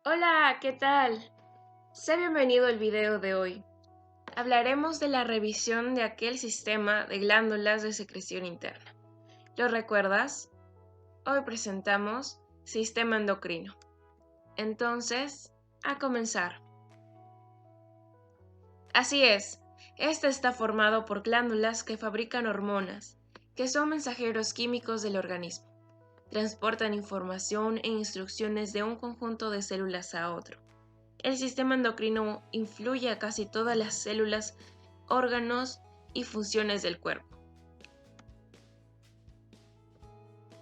Hola, ¿qué tal? Sé bienvenido al video de hoy. Hablaremos de la revisión de aquel sistema de glándulas de secreción interna. ¿Lo recuerdas? Hoy presentamos sistema endocrino. Entonces, a comenzar. Así es, este está formado por glándulas que fabrican hormonas, que son mensajeros químicos del organismo. Transportan información e instrucciones de un conjunto de células a otro. El sistema endocrino influye a casi todas las células, órganos y funciones del cuerpo.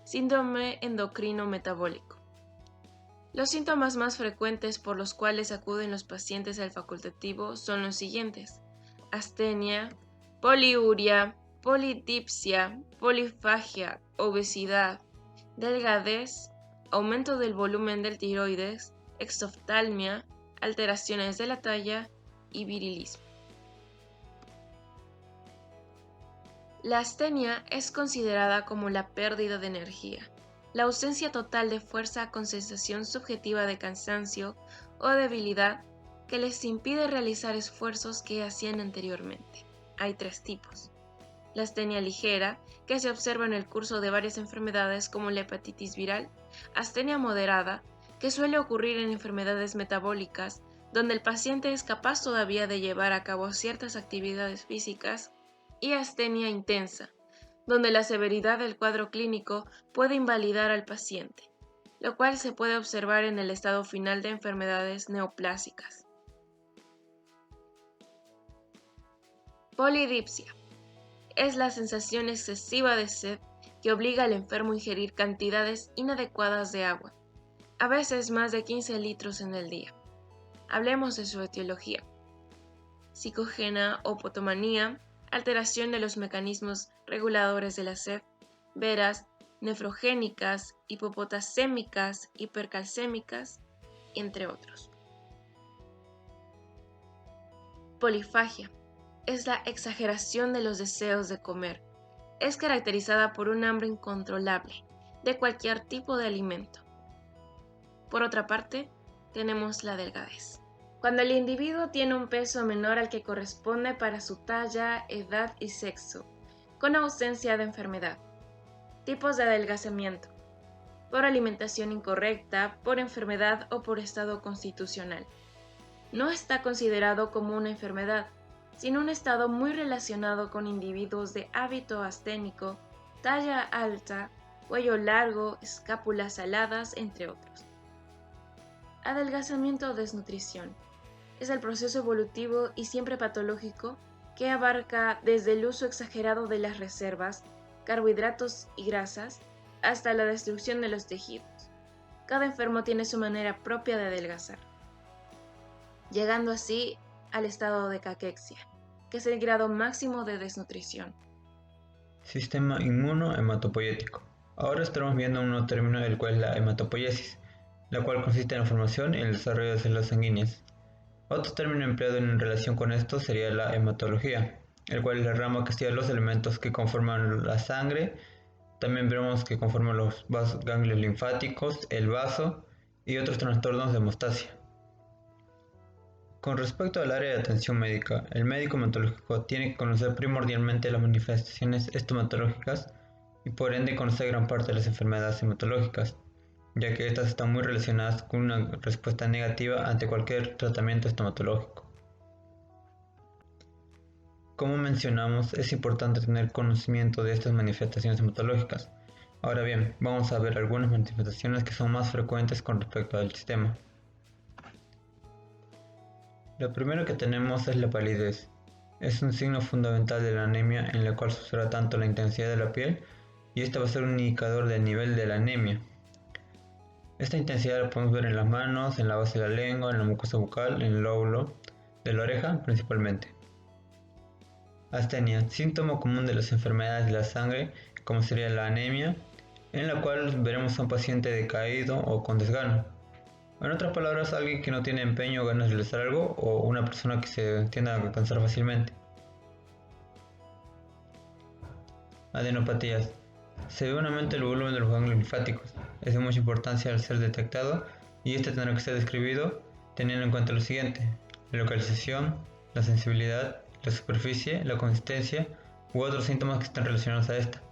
Síndrome endocrino metabólico. Los síntomas más frecuentes por los cuales acuden los pacientes al facultativo son los siguientes: astenia, poliuria, polidipsia, polifagia, obesidad, delgadez, aumento del volumen del tiroides, exoftalmia, alteraciones de la talla y virilismo. La astenia es considerada como la pérdida de energía, la ausencia total de fuerza con sensación subjetiva de cansancio o debilidad que les impide realizar esfuerzos que hacían anteriormente. Hay tres tipos: la astenia ligera, que se observa en el curso de varias enfermedades como la hepatitis viral; astenia moderada, que suele ocurrir en enfermedades metabólicas, donde el paciente es capaz todavía de llevar a cabo ciertas actividades físicas; y astenia intensa, donde la severidad del cuadro clínico puede invalidar al paciente, lo cual se puede observar en el estado final de enfermedades neoplásicas. Polidipsia es la sensación excesiva de sed que obliga al enfermo a ingerir cantidades inadecuadas de agua, a veces más de 15 litros en el día. Hablemos de su etiología: psicógena o potomanía, alteración de los mecanismos reguladores de la sed; veras, nefrogénicas, hipopotasémicas, hipercalcémicas, entre otros. Polifagia es la exageración de los deseos de comer. Es caracterizada por un hambre incontrolable de cualquier tipo de alimento. Por otra parte, tenemos la delgadez. Cuando el individuo tiene un peso menor al que corresponde para su talla, edad y sexo, con ausencia de enfermedad. Tipos de adelgazamiento: por alimentación incorrecta, por enfermedad o por estado constitucional. No está considerado como una enfermedad, sino un estado muy relacionado con individuos de hábito asténico, talla alta, cuello largo, escápulas aladas, entre otros. Adelgazamiento o desnutrición es el proceso evolutivo y siempre patológico que abarca desde el uso exagerado de las reservas, carbohidratos y grasas, hasta la destrucción de los tejidos. Cada enfermo tiene su manera propia de adelgazar, llegando así al estado de caquexia, que es el grado máximo de desnutrición. Sistema inmuno-hematopoyético. Ahora estaremos viendo un nuevo término, el cual es la hematopoiesis, la cual consiste en la formación y el desarrollo de células sanguíneas. Otro término empleado en relación con esto sería la hematología, el cual es la rama que estudia los elementos que conforman la sangre. También veremos que conforman los ganglios linfáticos, el vaso y otros trastornos de hemostasia. Con respecto al área de atención médica, el médico hematológico tiene que conocer primordialmente las manifestaciones estomatológicas y por ende conocer gran parte de las enfermedades hematológicas, ya que estas están muy relacionadas con una respuesta negativa ante cualquier tratamiento estomatológico. Como mencionamos, es importante tener conocimiento de estas manifestaciones hematológicas. Ahora bien, vamos a ver algunas manifestaciones que son más frecuentes con respecto al sistema. Lo primero que tenemos es la palidez. Es un signo fundamental de la anemia, en la cual se observa tanto la intensidad de la piel, y este va a ser un indicador del nivel de la anemia. Esta intensidad la podemos ver en las manos, en la base de la lengua, en la mucosa bucal, en el lóbulo de la oreja principalmente. Astenia, síntoma común de las enfermedades de la sangre, como sería la anemia, en la cual veremos a un paciente decaído o con desgano. En otras palabras, alguien que no tiene empeño o ganas de realizar algo, o una persona que se tiende a cansar fácilmente. Adenopatías. Se ve un aumento del volumen de los ganglios linfáticos. Es de mucha importancia al ser detectado, y este tendrá que ser describido teniendo en cuenta lo siguiente: la localización, la sensibilidad, la superficie, la consistencia u otros síntomas que estén relacionados a esta.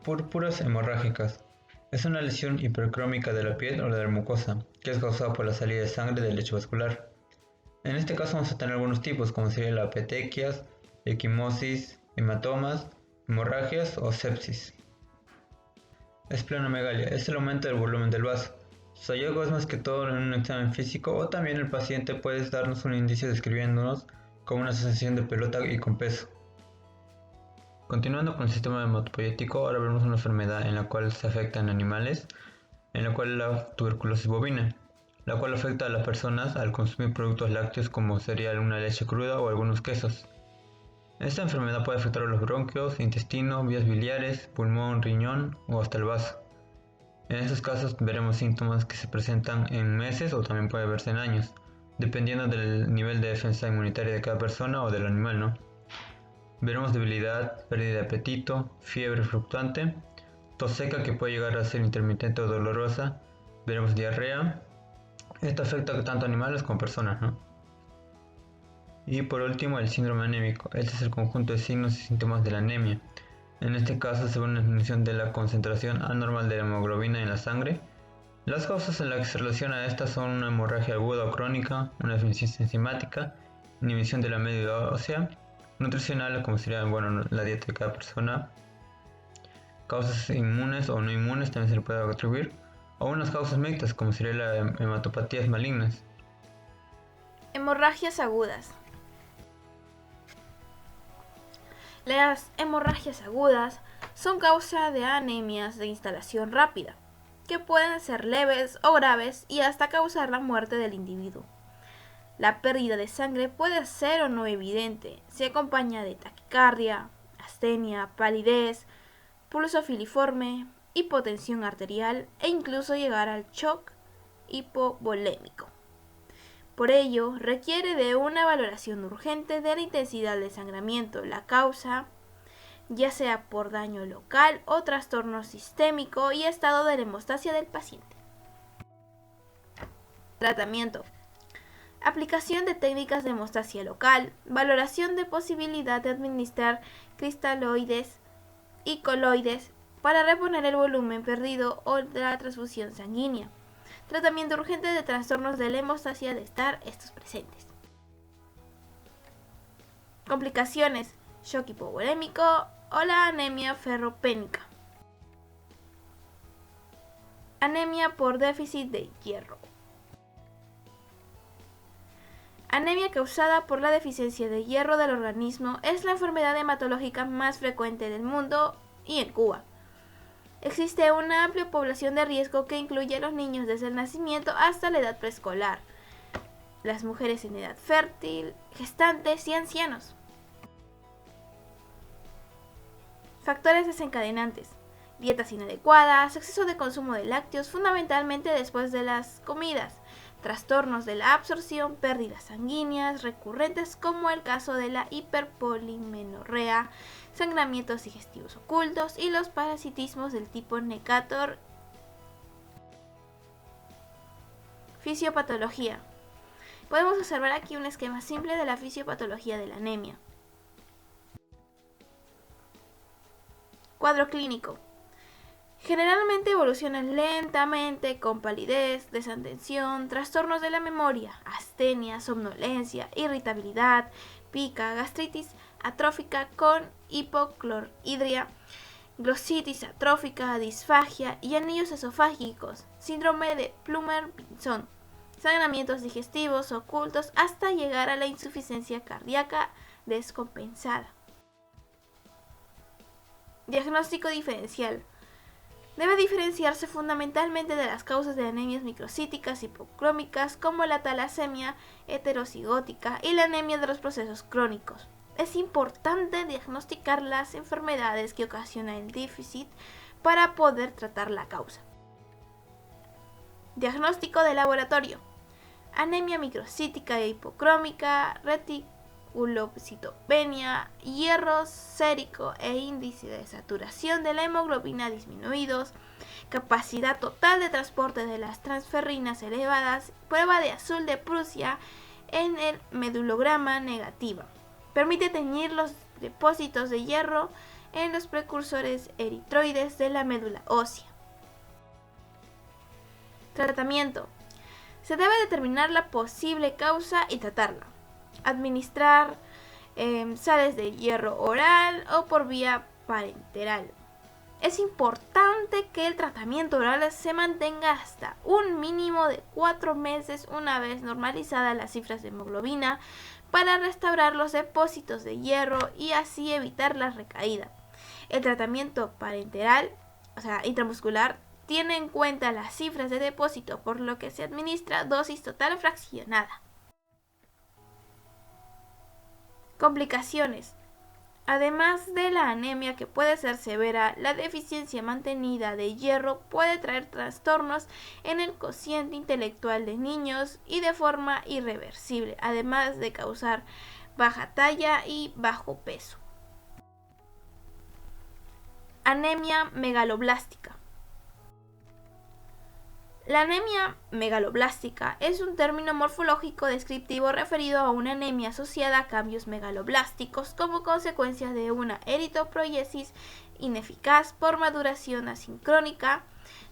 Púrpuras hemorrágicas. Es una lesión hipercrómica de la piel o de la mucosa, que es causada por la salida de sangre del lecho vascular. En este caso vamos a tener algunos tipos, como serían la petequias, equimosis, hematomas, hemorragias o sepsis. Esplenomegalia es el aumento del volumen del vaso. Su hallazgo es más que todo en un examen físico, o también el paciente puede darnos un indicio describiéndonos como una sensación de pelota y con peso. Continuando con el sistema hematopoyético, ahora veremos una enfermedad en la cual se afectan animales, en la cual la tuberculosis bovina, la cual afecta a las personas al consumir productos lácteos como sería una leche cruda o algunos quesos. Esta enfermedad puede afectar a los bronquios, intestino, vías biliares, pulmón, riñón o hasta el vaso. En estos casos veremos síntomas que se presentan en meses o también puede verse en años, dependiendo del nivel de defensa inmunitaria de cada persona o del animal, ¿no? Veremos debilidad, pérdida de apetito, fiebre fluctuante, tos seca que puede llegar a ser intermitente o dolorosa, veremos diarrea. Esto afecta tanto a animales como personas, ¿no? Y por último, el síndrome anémico. Este es el conjunto de signos y síntomas de la anemia. En este caso se ve una disminución de la concentración anormal de la hemoglobina en la sangre. Las causas en las que se relaciona a estas son una hemorragia aguda o crónica, una deficiencia enzimática, inhibición de la médula ósea, nutricional, como sería la dieta de cada persona, causas inmunes o no inmunes también se le puede atribuir, o unas causas mixtas, como sería la hematopatías malignas. Hemorragias agudas. Las hemorragias agudas son causa de anemias de instalación rápida, que pueden ser leves o graves y hasta causar la muerte del individuo. La pérdida de sangre puede ser o no evidente, se acompaña de taquicardia, astenia, palidez, pulso filiforme, hipotensión arterial e incluso llegar al shock hipovolémico. Por ello, requiere de una valoración urgente de la intensidad del sangramiento, la causa, ya sea por daño local o trastorno sistémico y estado de la hemostasia del paciente. Tratamiento. Aplicación de técnicas de hemostasia local, valoración de posibilidad de administrar cristaloides y coloides para reponer el volumen perdido o la transfusión sanguínea. Tratamiento urgente de trastornos de la hemostasia de estar estos presentes. Complicaciones: shock hipovolémico o la anemia ferropénica. Anemia por déficit de hierro. Anemia causada por la deficiencia de hierro del organismo es la enfermedad hematológica más frecuente del mundo y en Cuba. Existe una amplia población de riesgo que incluye a los niños desde el nacimiento hasta la edad preescolar, las mujeres en edad fértil, gestantes y ancianos. Factores desencadenantes: dietas inadecuadas, exceso de consumo de lácteos, fundamentalmente después de las comidas, trastornos de la absorción, pérdidas sanguíneas recurrentes como el caso de la hiperpolimenorrea, sangramientos digestivos ocultos y los parasitismos del tipo Necator. Fisiopatología. Podemos observar aquí un esquema simple de la fisiopatología de la anemia. Cuadro clínico. Generalmente evolucionan lentamente con palidez, desatención, trastornos de la memoria, astenia, somnolencia, irritabilidad, pica, gastritis atrófica con hipocloridria, glossitis atrófica, disfagia y anillos esofágicos, síndrome de Plummer-Vinson, sangramientos digestivos ocultos hasta llegar a la insuficiencia cardíaca descompensada. Diagnóstico diferencial. Debe diferenciarse fundamentalmente de las causas de anemias microcíticas hipocrómicas como la talasemia heterocigótica y la anemia de los procesos crónicos. Es importante diagnosticar las enfermedades que ocasionan el déficit para poder tratar la causa. Diagnóstico de laboratorio. Anemia microcítica e hipocrómica trombocitopenia, hierro sérico e índice de saturación de la hemoglobina disminuidos, capacidad total de transporte de las transferrinas elevadas, prueba de azul de Prusia en el medulograma negativa. Permite teñir los depósitos de hierro en los precursores eritroides de la médula ósea. Tratamiento. Se debe determinar la posible causa y tratarla. Administrar sales de hierro oral o por vía parenteral. Es importante que el tratamiento oral se mantenga hasta un mínimo de 4 meses una vez normalizadas las cifras de hemoglobina para restaurar los depósitos de hierro y así evitar la recaída. El tratamiento parenteral, intramuscular, tiene en cuenta las cifras de depósito, por lo que se administra dosis total fraccionada. Complicaciones. Además de la anemia, que puede ser severa, la deficiencia mantenida de hierro puede traer trastornos en el cociente intelectual de niños y de forma irreversible, además de causar baja talla y bajo peso. Anemia megaloblástica. La anemia megaloblástica es un término morfológico descriptivo referido a una anemia asociada a cambios megaloblásticos como consecuencia de una eritropoiesis ineficaz por maduración asincrónica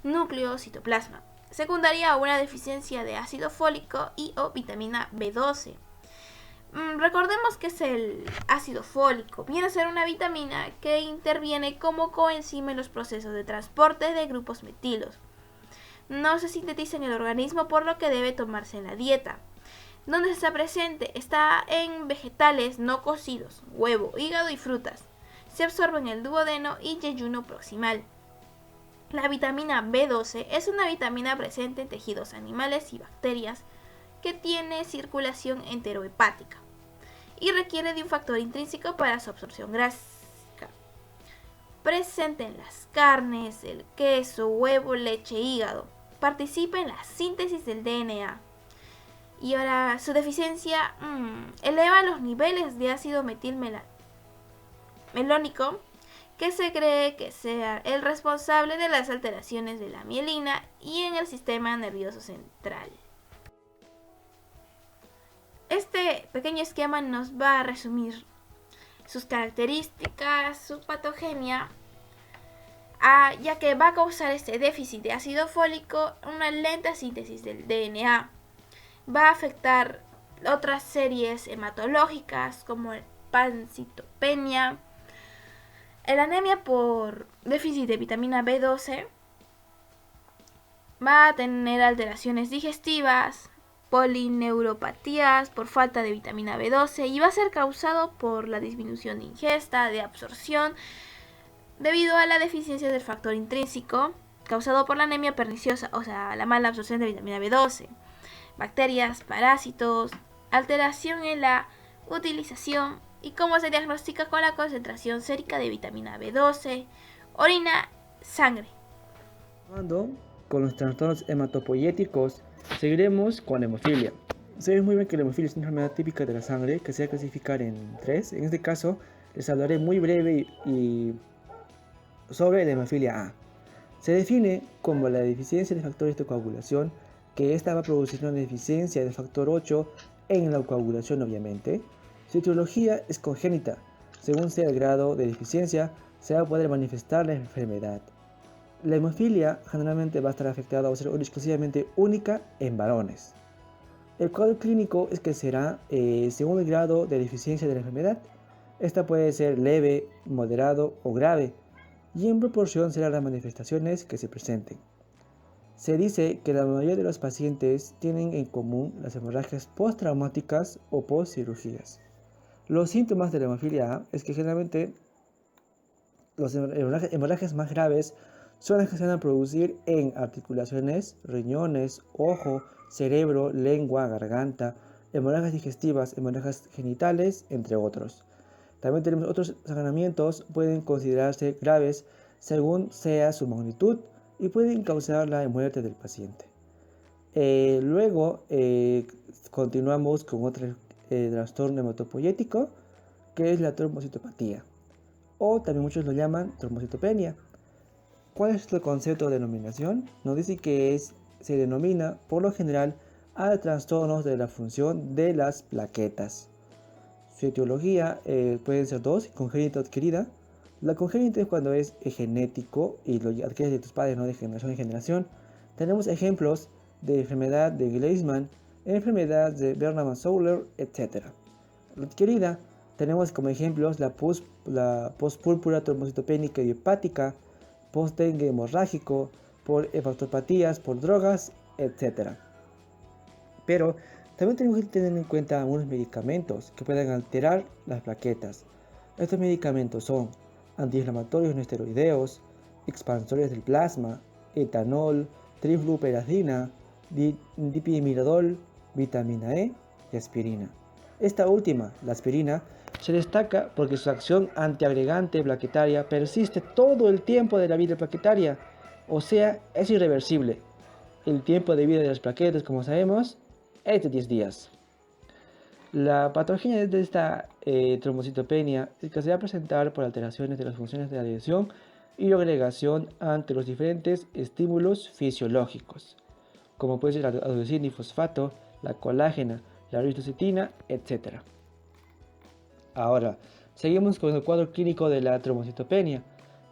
núcleo-citoplasma, secundaria a una deficiencia de ácido fólico y o vitamina B12. Recordemos que es el ácido fólico. Viene a ser una vitamina que interviene como coenzima en los procesos de transporte de grupos metilos. No se sintetiza en el organismo, por lo que debe tomarse en la dieta. Donde está presente está en vegetales no cocidos, huevo, hígado y frutas. Se absorbe en el duodeno y yeyuno proximal. La vitamina B12 es una vitamina presente en tejidos animales y bacterias que tiene circulación enterohepática y requiere de un factor intrínseco para su absorción gástrica. Presente en las carnes, el queso, huevo, leche, hígado. Participa en la síntesis del DNA. Y ahora, su deficiencia eleva los niveles de ácido metilmelónico, que se cree que sea el responsable de las alteraciones de la mielina y en el sistema nervioso central. Este pequeño esquema nos va a resumir sus características, su patogenia, ya que va a causar este déficit de ácido fólico una lenta síntesis del DNA. Va a afectar otras series hematológicas como el pancitopenia, la anemia por déficit de vitamina B12, va a tener alteraciones digestivas, polineuropatías por falta de vitamina B12 y va a ser causado por la disminución de ingesta, de absorción, debido a la deficiencia del factor intrínseco causado por la anemia perniciosa, la mala absorción de vitamina B12, bacterias, parásitos, alteración en la utilización y cómo se diagnostica con la concentración sérica de vitamina B12, orina, sangre. Con los trastornos hematopoyéticos, seguiremos con la hemofilia. Sabemos muy bien que la hemofilia es una enfermedad típica de la sangre que se va a clasificar en 3. En este caso, les hablaré muy breve y sobre la hemofilia A. Se define como la deficiencia de factores de coagulación, que esta va a producir una deficiencia del factor 8 en la coagulación, obviamente. Su etiología es congénita. Según sea el grado de deficiencia, se va a poder manifestar la enfermedad. La hemofilia generalmente va a estar afectada o ser exclusivamente única en varones. El cuadro clínico es que será según el grado de deficiencia de la enfermedad. Esta puede ser leve, moderado o grave, y en proporción serán las manifestaciones que se presenten. Se dice que la mayoría de los pacientes tienen en común las hemorragias postraumáticas o postcirugías. Los síntomas de la hemofilia A es que generalmente las hemorragias más graves son las que se van a producir en articulaciones, riñones, ojo, cerebro, lengua, garganta, hemorragias digestivas, hemorragias genitales, entre otros. También tenemos otros sangramientos, pueden considerarse graves según sea su magnitud y pueden causar la muerte del paciente. Luego continuamos con otras el trastorno hematopoyético, que es la trombocitopatía, o también muchos lo llaman trombocitopenia. ¿Cuál es el concepto de denominación? Nos dice que se denomina por lo general a trastornos de la función de las plaquetas. Su etiología pueden ser dos: congénita o adquirida. La congénita es cuando es genético y lo adquieres de tus padres, ¿no? De generación en generación. Tenemos ejemplos de enfermedad de Gleason, enfermedad de Bernard-Souler, etc. La adquirida tenemos como ejemplos la pospúrpura trombocitopénica idiopática, post-dengue hemorrágico, por hepatopatías, por drogas, etc. Pero también tenemos que tener en cuenta algunos medicamentos que pueden alterar las plaquetas. Estos medicamentos son antiinflamatorios no esteroideos, expansores del plasma, etanol, trifluperazina, dipimiridol, vitamina E y aspirina. Esta última, la aspirina, se destaca porque su acción antiagregante plaquetaria persiste todo el tiempo de la vida plaquetaria, o sea, es irreversible. El tiempo de vida de las plaquetas, como sabemos, es de 10 días. La patogenia de esta trombocitopenia es que se va a presentar por alteraciones de las funciones de adhesión y agregación ante los diferentes estímulos fisiológicos, como puede ser la adenosina difosfato, la colágena, la eritrocitina, etc. Ahora, seguimos con el cuadro clínico de la trombocitopenia.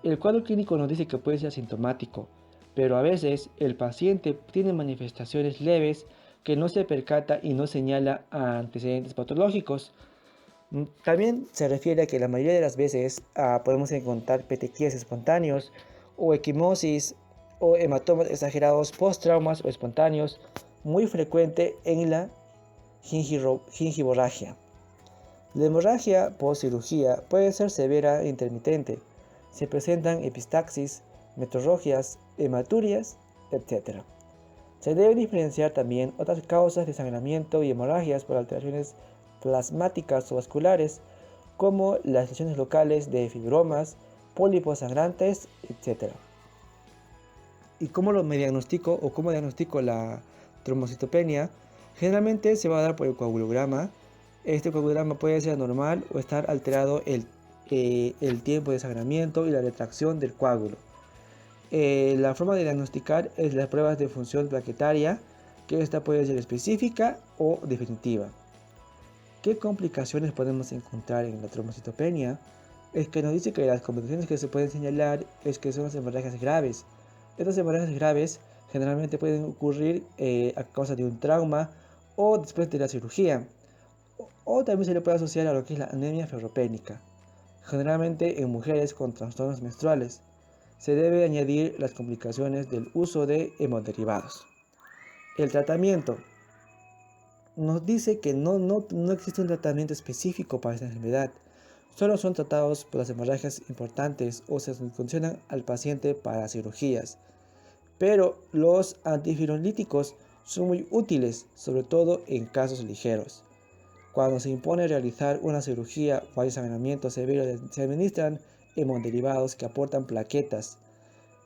El cuadro clínico nos dice que puede ser asintomático, pero a veces el paciente tiene manifestaciones leves que no se percata y no señala a antecedentes patológicos. También se refiere a que la mayoría de las veces podemos encontrar petequías espontáneos o equimosis o hematomas exagerados post-traumas o espontáneos, muy frecuente en la gingivorragia. La hemorragia post-cirugía puede ser severa e intermitente. Se presentan epistaxis, metorrogias, hematurias, etc. Se debe diferenciar también otras causas de sangramiento y hemorragias por alteraciones plasmáticas o vasculares, como las lesiones locales de fibromas, pólipos sangrantes, etc. ¿Y cómo me diagnostico o cómo diagnostico la trombocitopenia? Generalmente se va a dar por el coagulograma. Este coagulograma puede ser normal o estar alterado el tiempo de sangramiento y la retracción del coágulo. La forma de diagnosticar es las pruebas de función plaquetaria, que esta puede ser específica o definitiva. ¿Qué complicaciones podemos encontrar en la trombocitopenia? Es que nos dice que las complicaciones que se pueden señalar es que son las hemorragias graves. Estas hemorragias graves generalmente pueden ocurrir a causa de un trauma o después de la cirugía. O también se le puede asociar a lo que es la anemia ferropénica, generalmente en mujeres con trastornos menstruales. Se debe añadir las complicaciones del uso de hemoderivados. El tratamiento nos dice que no existe un tratamiento específico para esta enfermedad. Solo son tratados por las hemorragias importantes o se condicionan al paciente para cirugías. Pero los antifibrolíticos son muy útiles, sobre todo en casos ligeros. Cuando se impone realizar una cirugía o hay sangramiento severo, se administran hemoderivados que aportan plaquetas.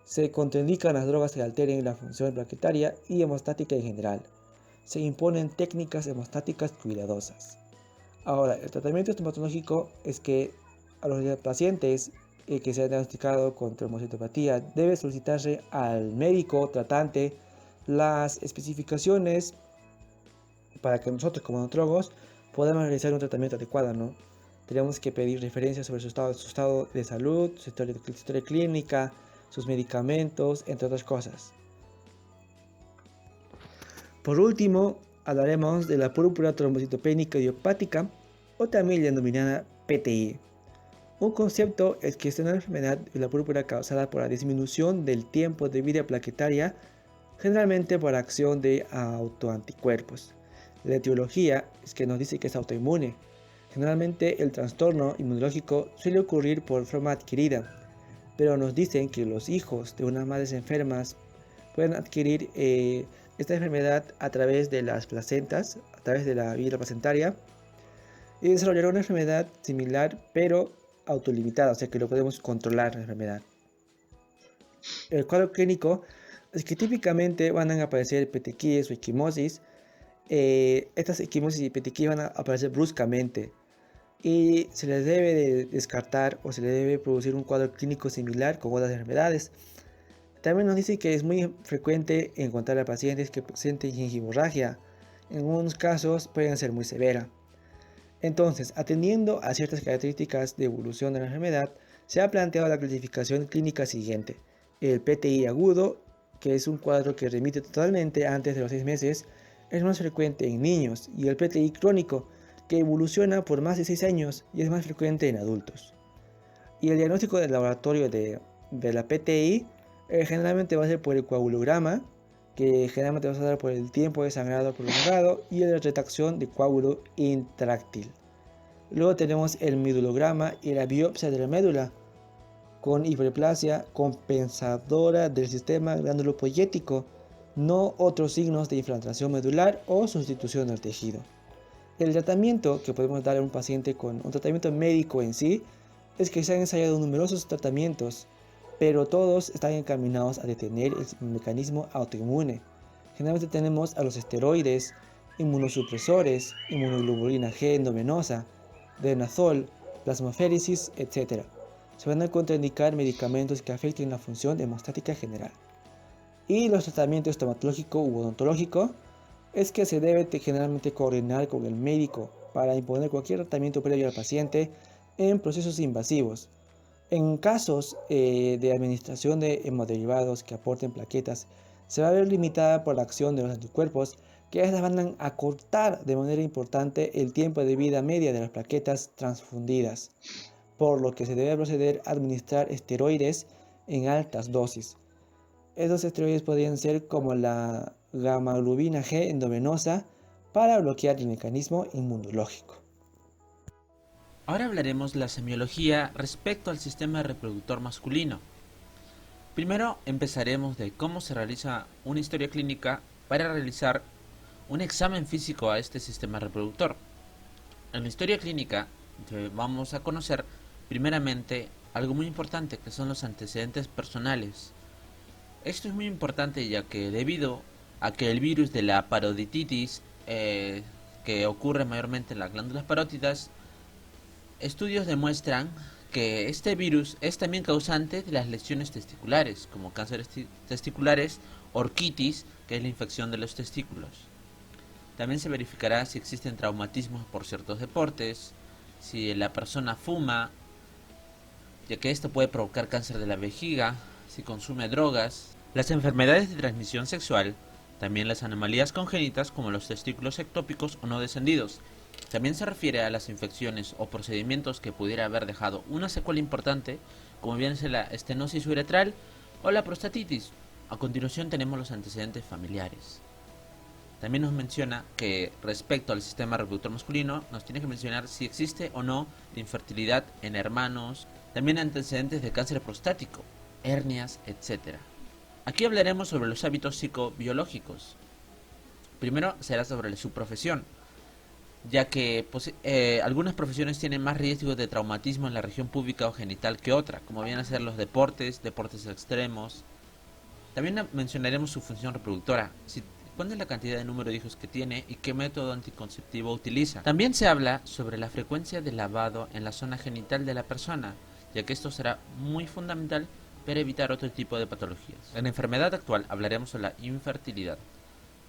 Se contraindican las drogas que alteren la función plaquetaria y hemostática en general. Se imponen técnicas hemostáticas cuidadosas. Ahora, el tratamiento estomatológico es que a los pacientes que se han diagnosticado con trombocitopatía debe solicitarse al médico tratante las especificaciones para que nosotros como odontólogos podamos realizar un tratamiento adecuado, ¿no? Tenemos que pedir referencias sobre su estado de salud, su historia clínica, sus medicamentos, entre otras cosas. Por último, hablaremos de la púrpura trombocitopénica idiopática, o también denominada PTI. Un concepto es que es una enfermedad de la púrpura causada por la disminución del tiempo de vida plaquetaria, generalmente por acción de autoanticuerpos. La etiología es que nos dice que es autoinmune. Generalmente el trastorno inmunológico suele ocurrir por forma adquirida, pero nos dicen que los hijos de unas madres enfermas pueden adquirir esta enfermedad a través de las placentas, a través de la vía placentaria, y desarrollar una enfermedad similar pero autolimitada, o sea que lo podemos controlar la enfermedad. El cuadro clínico es que típicamente van a aparecer petequías o equimosis estas equimosis y petequias van a aparecer bruscamente y se les debe de descartar o se le debe producir un cuadro clínico similar con otras enfermedades. También nos dice que es muy frecuente encontrar a pacientes que presenten gingivomorragia. En algunos casos pueden ser muy severa. Entonces, atendiendo a ciertas características de evolución de la enfermedad, se ha planteado la clasificación clínica siguiente. El PTI agudo, que es un cuadro que remite totalmente antes de los 6 meses, es más frecuente en niños, y el PTI crónico, que evoluciona por más de 6 años y es más frecuente en adultos. Y el diagnóstico del laboratorio de la PTI generalmente va a ser por el coagulograma, que generalmente va a dar por el tiempo de sangrado prolongado y la retracción de coágulo intráctil. Luego tenemos el medulograma y la biopsia de la médula con hiperplasia compensadora del sistema granulopoyético, no otros signos de infiltración medular o sustitución del tejido. El tratamiento que podemos dar a un paciente con un tratamiento médico en sí es que se han ensayado numerosos tratamientos, pero todos están encaminados a detener el mecanismo autoinmune. Generalmente tenemos a los esteroides, inmunosupresores, inmunoglobulina G endovenosa, denazol, plasmaféresis, etc. Se van a contraindicar medicamentos que afecten la función hemostática general. Y los tratamientos estomatológico u odontológico es que se debe generalmente coordinar con el médico para imponer cualquier tratamiento previo al paciente en procesos invasivos. En casos de administración de hemoderivados que aporten plaquetas, se va a ver limitada por la acción de los anticuerpos que van a acortar de manera importante el tiempo de vida media de las plaquetas transfundidas, por lo que se debe proceder a administrar esteroides en altas dosis. Estos esteroides podrían ser como la gamma-globina G endovenosa para bloquear el mecanismo inmunológico. Ahora hablaremos de la semiología respecto al sistema reproductor masculino. Primero empezaremos de cómo se realiza una historia clínica para realizar un examen físico a este sistema reproductor. En la historia clínica vamos a conocer primeramente algo muy importante, que son los antecedentes personales. Esto es muy importante ya que debido a que el virus de la parodititis que ocurre mayormente en las glándulas parótidas, estudios demuestran que este virus es también causante de las lesiones testiculares, como cánceres testiculares, orquitis, que es la infección de los testículos. También se verificará si existen traumatismos por ciertos deportes, si la persona fuma, ya que esto puede provocar cáncer de la vejiga, si consume drogas. Las enfermedades de transmisión sexual, también las anomalías congénitas como los testículos ectópicos o no descendidos. También se refiere a las infecciones o procedimientos que pudiera haber dejado una secuela importante, como bien es la estenosis uretral o la prostatitis. A continuación tenemos los antecedentes familiares. También nos menciona que respecto al sistema reproductor masculino, nos tiene que mencionar si existe o no la infertilidad en hermanos, también antecedentes de cáncer prostático, hernias, etc. Aquí hablaremos sobre los hábitos psicobiológicos. Primero será sobre su profesión, ya que algunas profesiones tienen más riesgo de traumatismo en la región púbica o genital que otra, como vienen a ser los deportes extremos. También mencionaremos su función reproductora, cuál es la cantidad de número de hijos que tiene y qué método anticonceptivo utiliza. También se habla sobre la frecuencia de lavado en la zona genital de la persona, ya que esto será muy fundamental para evitar otro tipo de patologías. En la enfermedad actual hablaremos sobre la infertilidad.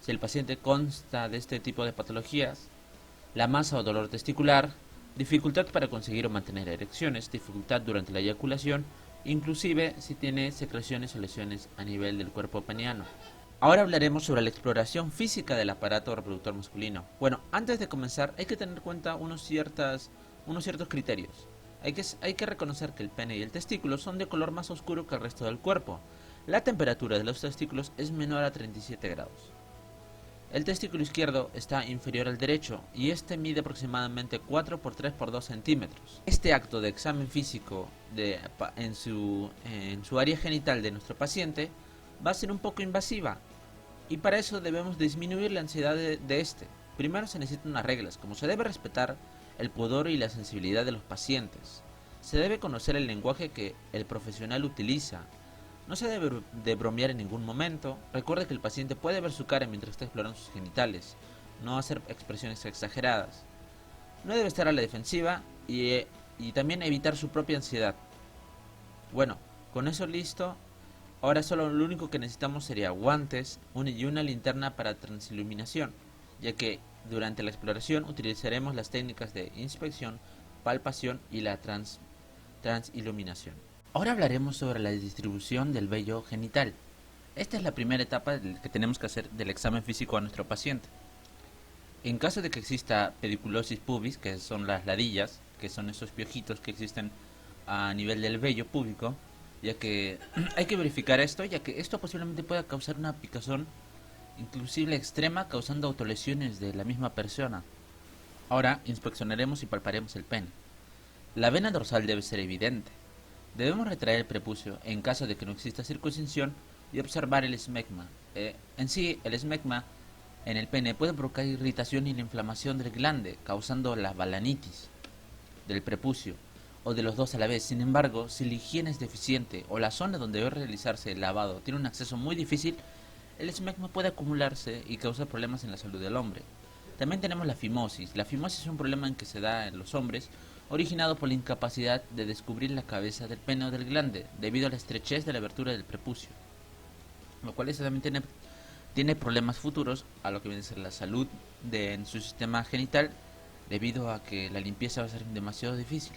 Si el paciente consta de este tipo de patologías, la masa o dolor testicular, dificultad para conseguir o mantener erecciones, dificultad durante la eyaculación, inclusive si tiene secreciones o lesiones a nivel del cuerpo peniano. Ahora hablaremos sobre la exploración física del aparato reproductor masculino. Bueno, antes de comenzar hay que tener en cuenta unos ciertos criterios. Hay que reconocer que el pene y el testículo son de color más oscuro que el resto del cuerpo. La temperatura de los testículos es menor a 37 grados. El testículo izquierdo está inferior al derecho y este mide aproximadamente 4 por 3 por 2 centímetros. Este acto de examen físico en su área genital de nuestro paciente va a ser un poco invasiva y para eso debemos disminuir la ansiedad de este. Primero se necesitan unas reglas, como se debe respetar el pudor y la sensibilidad de los pacientes. Se debe conocer el lenguaje que el profesional utiliza. No se debe de bromear en ningún momento. Recuerde que el paciente puede ver su cara mientras está explorando sus genitales. no hacer expresiones exageradas. No debe estar a la defensiva y también evitar su propia ansiedad. Bueno, con eso listo. Ahora solo lo único que necesitamos sería guantes y una linterna para transiluminación, ya que durante la exploración utilizaremos las técnicas de inspección, palpación y la transiluminación. Ahora hablaremos sobre la distribución del vello genital. Esta es la primera etapa que tenemos que hacer del examen físico a nuestro paciente. En caso de que exista pediculosis pubis, que son las ladillas, que son esos piojitos que existen a nivel del vello púbico, ya que hay que verificar esto, ya que esto posiblemente pueda causar una picazón inclusive extrema, causando autolesiones de la misma persona. Ahora inspeccionaremos y palparemos el pene. La vena dorsal debe ser evidente. Debemos retraer el prepucio en caso de que no exista circuncisión y observar el esmegma. En sí, el esmegma en el pene puede provocar irritación y la inflamación del glande, causando la balanitis del prepucio o de los dos a la vez. Sin embargo, si la higiene es deficiente o la zona donde debe realizarse el lavado tiene un acceso muy difícil, el esmegma puede acumularse y causar problemas en la salud del hombre. También tenemos la fimosis. La fimosis es un problema en que se da en los hombres, originado por la incapacidad de descubrir la cabeza del pene o del glande, debido a la estrechez de la abertura del prepucio, lo cual eso también tiene problemas futuros a lo que viene a ser la salud en su sistema genital, debido a que la limpieza va a ser demasiado difícil.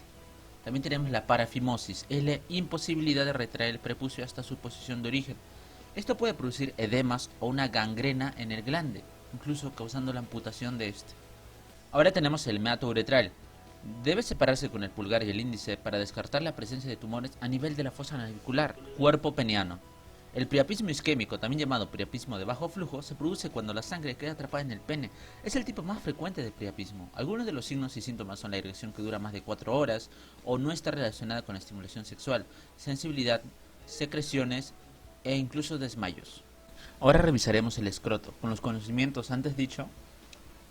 También tenemos la parafimosis, es la imposibilidad de retraer el prepucio hasta su posición de origen. Esto puede producir edemas o una gangrena en el glande, incluso causando la amputación de este. Ahora tenemos el meato uretral. Debe separarse con el pulgar y el índice para descartar la presencia de tumores a nivel de la fosa navicular, cuerpo peniano. El priapismo isquémico, también llamado priapismo de bajo flujo, se produce cuando la sangre queda atrapada en el pene. Es el tipo más frecuente de priapismo. Algunos de los signos y síntomas son la erección que dura más de 4 horas o no está relacionada con la estimulación sexual, sensibilidad, secreciones e incluso desmayos. Ahora revisaremos el escroto. Con los conocimientos antes dicho,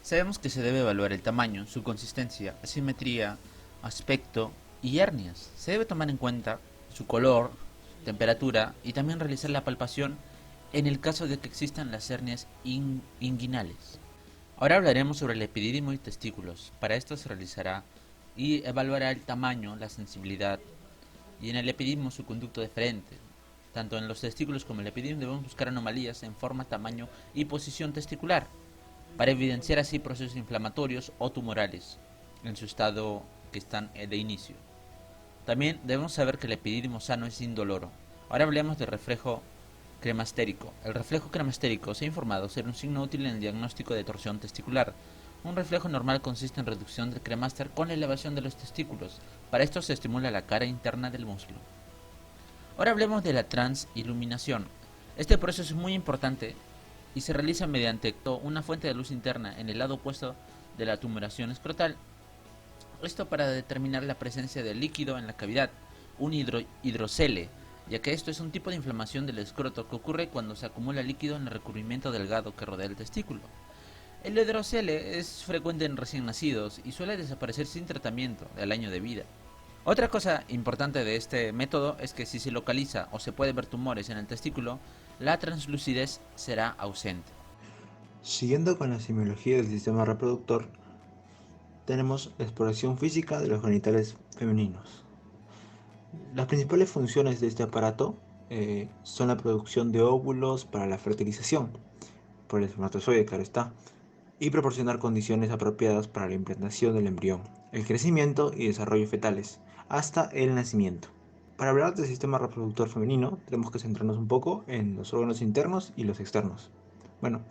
sabemos que se debe evaluar el tamaño, su consistencia, asimetría, aspecto y hernias. Se debe tomar en cuenta su color, temperatura y también realizar la palpación en el caso de que existan las hernias inguinales. Ahora hablaremos sobre el epidídimo y testículos. Para esto se realizará y evaluará el tamaño, la sensibilidad y en el epidídimo su conducto deferente. Tanto en los testículos como en el epidídimo debemos buscar anomalías en forma, tamaño y posición testicular para evidenciar así procesos inflamatorios o tumorales en su estado que están de inicio. También debemos saber que el epidídimo sano es indoloro. Ahora hablemos del reflejo cremastérico. El reflejo cremastérico se ha informado ser un signo útil en el diagnóstico de torsión testicular. Un reflejo normal consiste en reducción del cremaster con la elevación de los testículos. Para esto se estimula la cara interna del músculo. Ahora hablemos de la transiluminación. Este proceso es muy importante y se realiza mediante una fuente de luz interna en el lado opuesto de la tumoración escrotal. Esto para determinar la presencia de líquido en la cavidad, un hidrocele, ya que esto es un tipo de inflamación del escroto que ocurre cuando se acumula líquido en el recubrimiento delgado que rodea el testículo. El hidrocele es frecuente en recién nacidos y suele desaparecer sin tratamiento al año de vida. Otra cosa importante de este método es que si se localiza o se puede ver tumores en el testículo, la translucidez será ausente. Siguiendo con la semiología del sistema reproductor, tenemos la exploración física de los genitales femeninos. Las principales funciones de este aparato son la producción de óvulos para la fertilización, por el espermatozoide, claro está, y proporcionar condiciones apropiadas para la implantación del embrión, el crecimiento y desarrollo fetales, hasta el nacimiento. Para hablar del sistema reproductor femenino, tenemos que centrarnos un poco en los órganos internos y los externos. Bueno,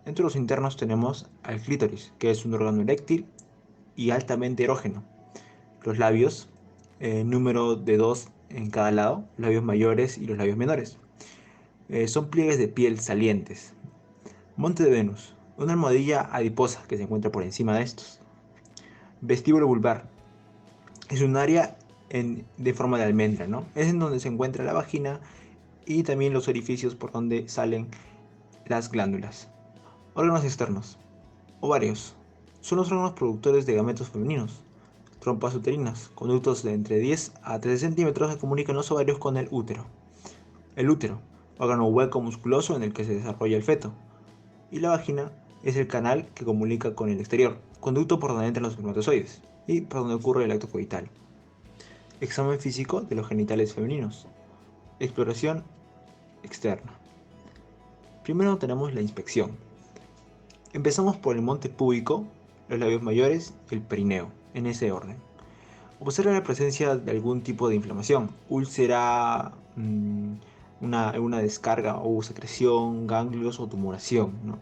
entre los internos tenemos al clítoris, que es un órgano eréctil y altamente erógeno. Los labios, número de 2 en cada lado, labios mayores y los labios menores. Son pliegues de piel salientes. Monte de Venus, una almohadilla adiposa que se encuentra por encima de estos. Vestíbulo vulvar, es un área de forma de almendra, ¿no? Es en donde se encuentra la vagina y también los orificios por donde salen las glándulas. Órganos externos, ovarios, son los órganos productores de gametos femeninos. Trompas uterinas, conductos de entre 10 a 13 centímetros que comunican los ovarios con el útero. El útero, órgano hueco musculoso en el que se desarrolla el feto. Y la vagina, es el canal que comunica con el exterior, conducto por donde entran los espermatozoides y por donde ocurre el acto coital. Examen físico de los genitales femeninos. Exploración externa. Primero tenemos la inspección. Empezamos por el monte púbico, los labios mayores y el perineo, en ese orden. Observa la presencia de algún tipo de inflamación, úlcera, una descarga o secreción, ganglios o tumoración, ¿no?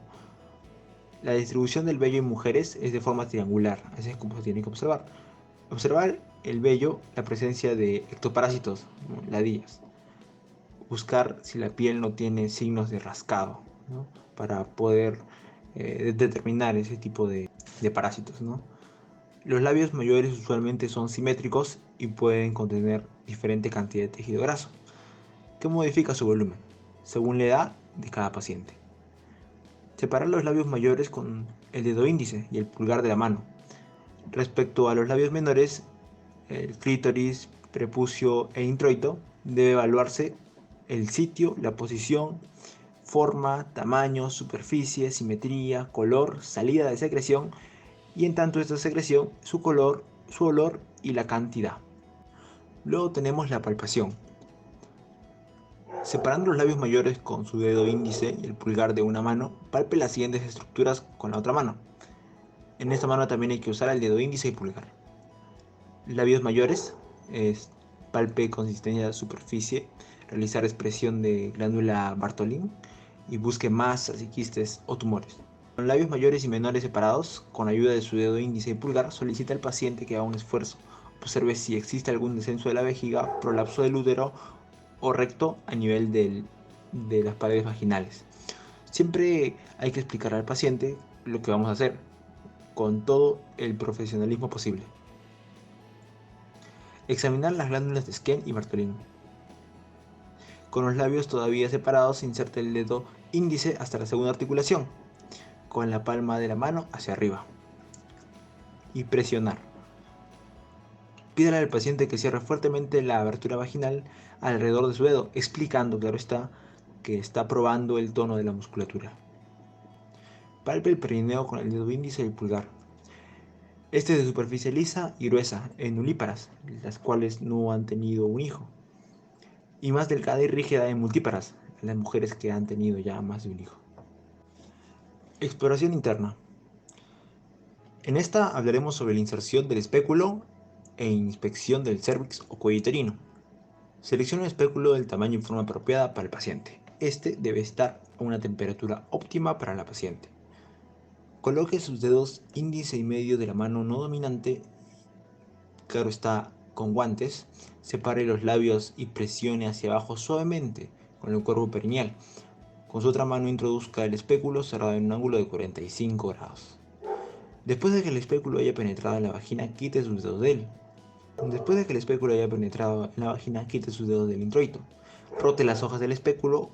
La distribución del vello en mujeres es de forma triangular, así es como se tiene que observar. Observar el vello, la presencia de ectoparásitos, ¿no? Ladillas. Buscar si la piel no tiene signos de rascado, ¿no? Para poder determinar ese tipo de parásitos, ¿no? Los labios mayores usualmente son simétricos y pueden contener diferente cantidad de tejido graso, que modifica su volumen, según la edad de cada paciente. Separar los labios mayores con el dedo índice y el pulgar de la mano. Respecto a los labios menores, el clítoris, prepucio e introito, debe evaluarse el sitio, la posición, forma, tamaño, superficie, simetría, color, salida de secreción y en tanto esta secreción, su color, su olor y la cantidad. Luego tenemos la palpación. Separando los labios mayores con su dedo índice y el pulgar de una mano, palpe las siguientes estructuras con la otra mano. En esta mano también hay que usar el dedo índice y pulgar. Labios mayores, palpe consistencia de superficie, realizar expresión de glándula Bartholin y busque masas y quistes o tumores. Con labios mayores y menores separados, con ayuda de su dedo índice y pulgar, solicita al paciente que haga un esfuerzo. Observe si existe algún descenso de la vejiga, prolapso del útero o recto a nivel de las paredes vaginales. Siempre hay que explicar al paciente lo que vamos a hacer, con todo el profesionalismo posible. Examinar las glándulas de Skene y Bartholin. Con los labios todavía separados, inserte el dedo índice hasta la segunda articulación, con la palma de la mano hacia arriba y presionar. Pídale al paciente que cierre fuertemente la abertura vaginal alrededor de su dedo, explicando, claro está, que está probando el tono de la musculatura. Palpe el perineo con el dedo índice y el pulgar. Este es de superficie lisa y gruesa en nulíparas, las cuales no han tenido un hijo, y más delgada y rígida en multíparas, las mujeres que han tenido ya más de un hijo. Exploración interna. En esta hablaremos sobre la inserción del espéculo e inspección del cérvix o cuello uterino. Seleccione un espéculo del tamaño y forma apropiada para el paciente. Este debe estar a una temperatura óptima para la paciente. Coloque sus dedos índice y medio de la mano no dominante, claro está, con guantes. Separe los labios y presione hacia abajo suavemente con el cuerpo perineal. Con su otra mano introduzca el espéculo cerrado en un ángulo de 45 grados. Después de que el espéculo haya penetrado en la vagina, quite sus dedos de él. Después de que el espéculo haya penetrado en la vagina, quite sus dedos del introito. Rote las hojas del espéculo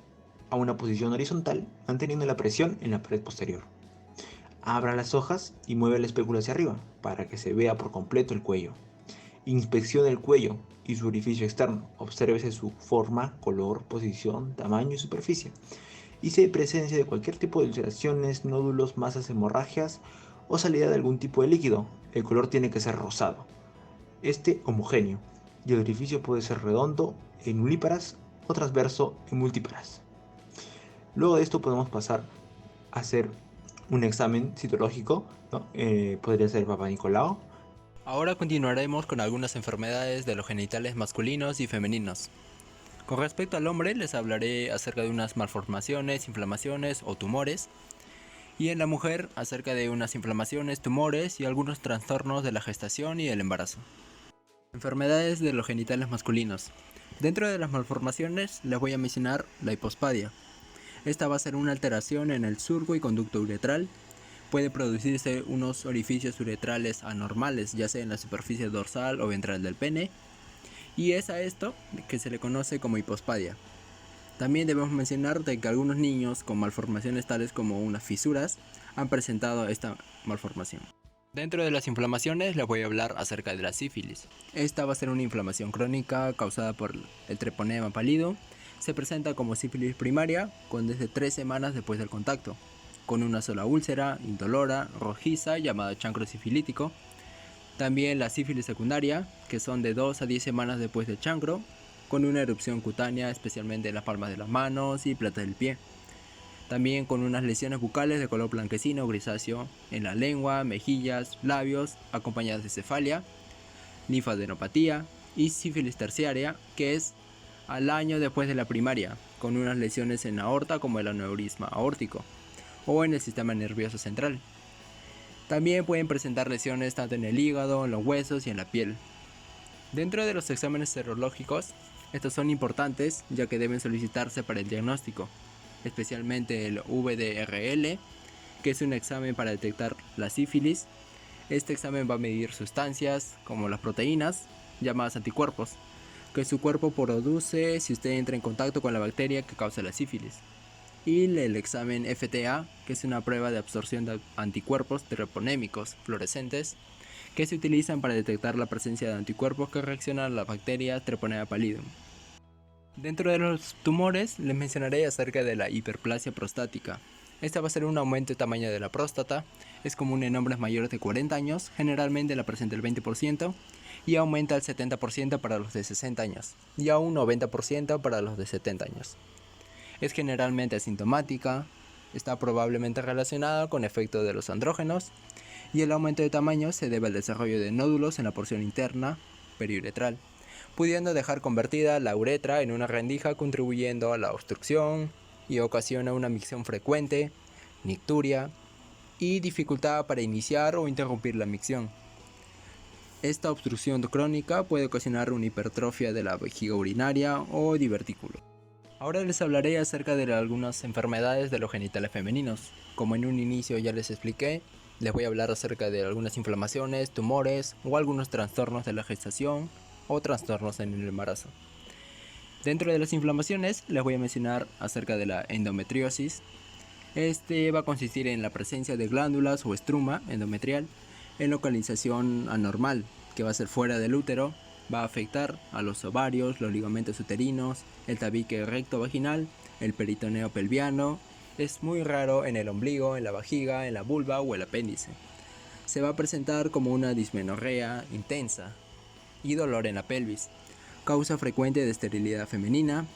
a una posición horizontal, manteniendo la presión en la pared posterior. Abra las hojas y mueve el espéculo hacia arriba, para que se vea por completo el cuello. Inspeccione el cuello y su orificio externo. Obsérvese su forma, color, posición, tamaño y superficie. Y si hay presencia de cualquier tipo de ulceraciones, nódulos, masas, hemorragias o salida de algún tipo de líquido, el color tiene que ser rosado, homogéneo, y el orificio puede ser redondo en nulíparas o transverso en multíparas. Luego de esto podemos pasar a hacer un examen citológico, ¿no? Podría ser Papa Nicolau. Ahora continuaremos con algunas enfermedades de los genitales masculinos y femeninos. Con respecto al hombre, les hablaré acerca de unas malformaciones, inflamaciones o tumores, y en la mujer acerca de unas inflamaciones, tumores y algunos trastornos de la gestación y el embarazo. Enfermedades de los genitales masculinos. Dentro de las malformaciones les voy a mencionar la hipospadia. Esta va a ser una alteración en el surco y conducto uretral. Puede producirse unos orificios uretrales anormales, ya sea en la superficie dorsal o ventral del pene, y es a esto que se le conoce como hipospadia. También debemos mencionar de que algunos niños con malformaciones tales como unas fisuras han presentado esta malformación. Dentro de las inflamaciones les voy a hablar acerca de la sífilis. Esta va a ser una inflamación crónica causada por el treponema pálido. Se presenta como sífilis primaria con desde 3 semanas después del contacto. con una sola úlcera, indolora, rojiza, llamada chancro sifilítico. También la sífilis secundaria, que son de 2 a 10 semanas después del chancro, con una erupción cutánea especialmente en las palmas de las manos y plantas del pie. También con unas lesiones bucales de color blanquecino o grisáceo en la lengua, mejillas, labios, acompañadas de cefalia, linfadenopatía y sífilis terciaria, que es al año después de la primaria, con unas lesiones en la aorta como el aneurisma aórtico o en el sistema nervioso central. También pueden presentar lesiones tanto en el hígado, en los huesos y en la piel. Dentro de los exámenes serológicos, estos son importantes ya que deben solicitarse para el diagnóstico, especialmente el VDRL, que es un examen para detectar la sífilis. Este examen va a medir sustancias como las proteínas, llamadas anticuerpos, que su cuerpo produce si usted entra en contacto con la bacteria que causa la sífilis. Y el examen FTA, que es una prueba de absorción de anticuerpos treponémicos fluorescentes, que se utilizan para detectar la presencia de anticuerpos que reaccionan a la bacteria Treponema pallidum. Dentro de los tumores les mencionaré acerca de la hiperplasia prostática. Esta va a ser un aumento de tamaño de la próstata, es común en hombres mayores de 40 años, generalmente la presenta el 20%, y aumenta al 70% para los de 60 años, y a un 90% para los de 70 años. Es generalmente asintomática, está probablemente relacionada con efectos de los andrógenos, y el aumento de tamaño se debe al desarrollo de nódulos en la porción interna periuretral, pudiendo dejar convertida la uretra en una rendija, contribuyendo a la obstrucción y ocasiona una micción frecuente, nicturia y dificultad para iniciar o interrumpir la micción. Esta obstrucción crónica puede ocasionar una hipertrofia de la vejiga urinaria o divertículo. Ahora les hablaré acerca de algunas enfermedades de los genitales femeninos. Como en un inicio ya les expliqué, les voy a hablar acerca de algunas inflamaciones, tumores o algunos trastornos de la gestación o trastornos en el embarazo. Dentro de las inflamaciones les voy a mencionar acerca de la endometriosis. Este va a consistir en la presencia de glándulas o estruma endometrial en localización anormal, que va a ser fuera del útero, va a afectar a los ovarios, los ligamentos uterinos, el tabique recto vaginal, el peritoneo pelviano. Es muy raro en el ombligo, en la vejiga, en la vulva o el apéndice. Se va a presentar como una dismenorrea intensa y dolor en la pelvis. Causa frecuente de esterilidad femenina.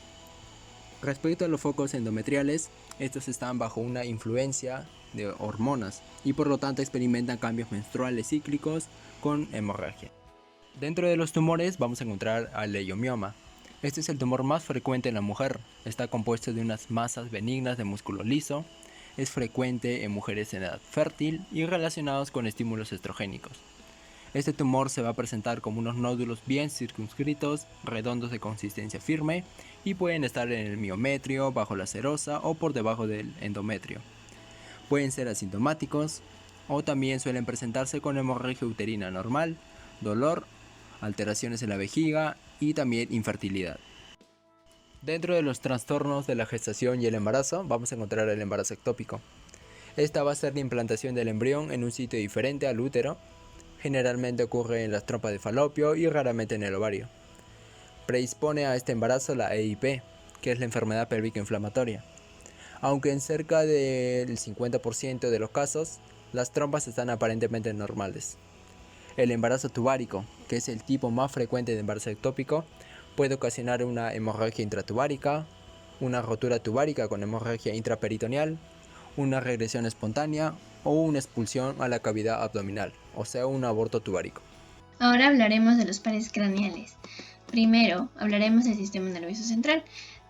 Respecto a los focos endometriales, estos están bajo una influencia de hormonas y por lo tanto experimentan cambios menstruales cíclicos con hemorragia. Dentro de los tumores vamos a encontrar al leiomioma. Este es el tumor más frecuente en la mujer. Está compuesto de unas masas benignas de músculo liso. Es frecuente en mujeres en edad fértil y relacionados con estímulos estrogénicos. Este tumor se va a presentar como unos nódulos bien circunscritos, redondos de consistencia firme y pueden estar en el miometrio, bajo la serosa o por debajo del endometrio. Pueden ser asintomáticos o también suelen presentarse con hemorragia uterina normal, dolor, alteraciones en la vejiga y también infertilidad. Dentro de los trastornos de la gestación y el embarazo vamos a encontrar el embarazo ectópico. Esta va a ser la implantación del embrión en un sitio diferente al útero. Generalmente ocurre en las trompas de falopio y raramente en el ovario. Predispone a este embarazo la EIP, que es la enfermedad pélvica inflamatoria. Aunque en cerca del 50% de los casos, las trompas están aparentemente normales. El embarazo tubárico, que es el tipo más frecuente de embarazo ectópico, puede ocasionar una hemorragia intratubárica, una rotura tubárica con hemorragia intraperitoneal, una regresión espontánea o una expulsión a la cavidad abdominal, o sea, un aborto tubárico. Ahora hablaremos de los pares craneales. Primero, hablaremos del sistema nervioso central.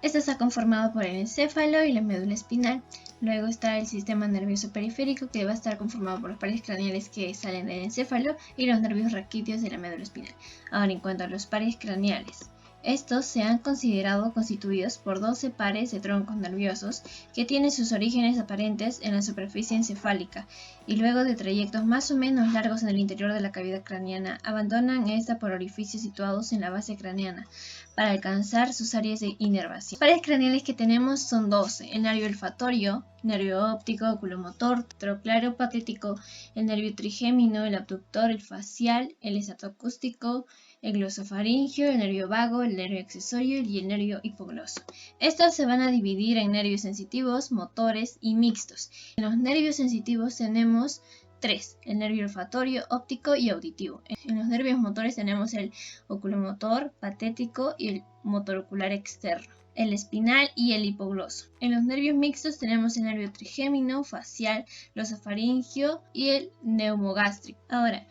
Este está conformado por el encéfalo y la médula espinal. Luego está el sistema nervioso periférico, que va a estar conformado por los pares craneales que salen del encéfalo y los nervios raquídeos de la médula espinal. Ahora, en cuanto a los pares craneales, estos se han considerado constituidos por 12 pares de troncos nerviosos que tienen sus orígenes aparentes en la superficie encefálica y luego de trayectos más o menos largos en el interior de la cavidad craneana abandonan esta por orificios situados en la base craneana para alcanzar sus áreas de inervación. Los pares craneales que tenemos son 12, el nervio olfatorio, nervio óptico, oculomotor, troclaro patético, el nervio trigémino, el abductor, el facial, el esatoacústico, el glosofaringio, el nervio vago, el nervio accesorio y el nervio hipogloso. Estos se van a dividir en nervios sensitivos, motores y mixtos. En los nervios sensitivos tenemos 3, el nervio olfatorio, óptico y auditivo. En los nervios motores tenemos el oculomotor, patético y el motor ocular externo, el espinal y el hipogloso. En los nervios mixtos tenemos el nervio trigémino, facial, glosofaringio y el neumogástrico. Ahora,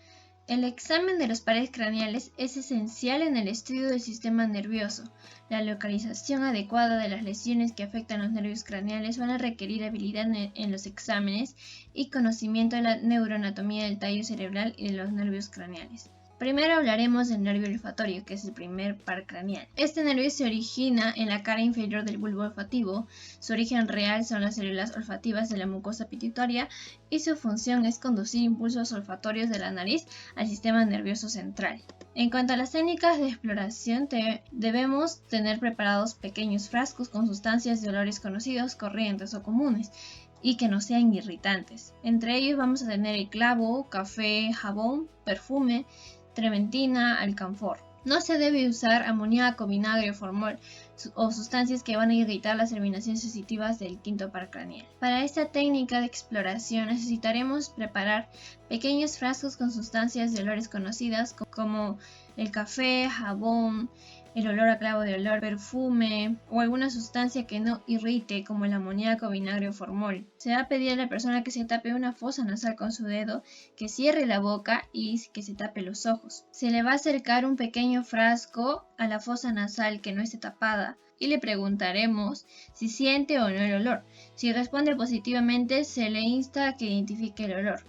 el examen de los pares craneales es esencial en el estudio del sistema nervioso. La localización adecuada de las lesiones que afectan los nervios craneales van a requerir habilidad en los exámenes y conocimiento de la neuroanatomía del tallo cerebral y de los nervios craneales. Primero hablaremos del nervio olfatorio, que es el primer par craneal. Este nervio se origina en la cara inferior del bulbo olfativo. Su origen real son las células olfativas de la mucosa pituitaria y su función es conducir impulsos olfatorios de la nariz al sistema nervioso central. En cuanto a las técnicas de exploración, debemos tener preparados pequeños frascos con sustancias de olores conocidos, corrientes o comunes, y que no sean irritantes. Entre ellos vamos a tener el clavo, café, jabón, perfume, trementina, alcanfor. No se debe usar amoníaco, vinagre o formol o sustancias que van a irritar las terminaciones sensitivas del quinto par craneal. Para esta técnica de exploración necesitaremos preparar pequeños frascos con sustancias de olores conocidas como el café, jabón, el olor a clavo de olor, perfume o alguna sustancia que no irrite como el amoníaco, vinagre o formol. Se va a pedir a la persona que se tape una fosa nasal con su dedo, que cierre la boca y que se tape los ojos. Se le va a acercar un pequeño frasco a la fosa nasal que no esté tapada y le preguntaremos si siente o no el olor. Si responde positivamente, se le insta a que identifique el olor.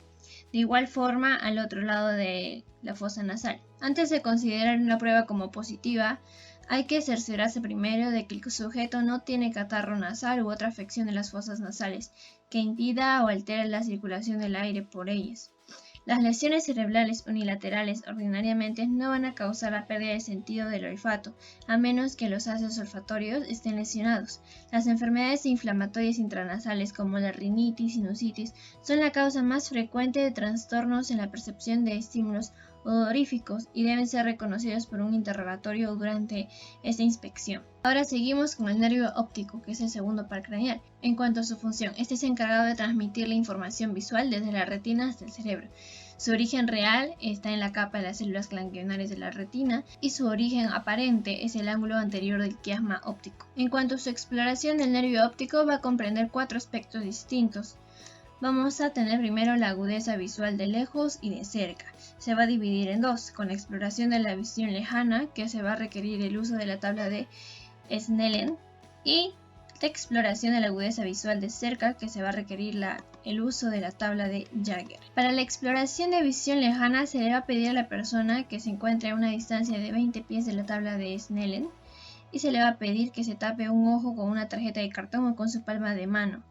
De igual forma al otro lado de la fosa nasal. Antes de considerar una prueba como positiva, hay que cerciorarse primero de que el sujeto no tiene catarro nasal u otra afección de las fosas nasales que impida o altere la circulación del aire por ellas. Las lesiones cerebrales unilaterales ordinariamente no van a causar la pérdida de sentido del olfato, a menos que los haces olfatorios estén lesionados. Las enfermedades inflamatorias intranasales como la rinitis y sinusitis son la causa más frecuente de trastornos en la percepción de estímulos odoríficos y deben ser reconocidos por un interrogatorio durante esta inspección. Ahora seguimos con el nervio óptico, que es el segundo par craneal. En cuanto a su función, este es encargado de transmitir la información visual desde la retina hasta el cerebro. Su origen real está en la capa de las células ganglionares de la retina y su origen aparente es el ángulo anterior del quiasma óptico. En cuanto a su exploración, el nervio óptico va a comprender 4 aspectos distintos. Vamos a tener primero la agudeza visual de lejos y de cerca. Se va a dividir en 2, con la exploración de la visión lejana, que se va a requerir el uso de la tabla de Snellen, y la exploración de la agudeza visual de cerca, que se va a requerir el uso de la tabla de Jagger. Para la exploración de visión lejana se le va a pedir a la persona que se encuentre a una distancia de 20 pies de la tabla de Snellen y se le va a pedir que se tape un ojo con una tarjeta de cartón o con su palma de mano,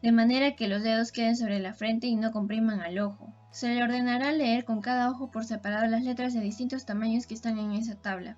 de manera que los dedos queden sobre la frente y no compriman al ojo. Se le ordenará leer con cada ojo por separado las letras de distintos tamaños que están en esa tabla,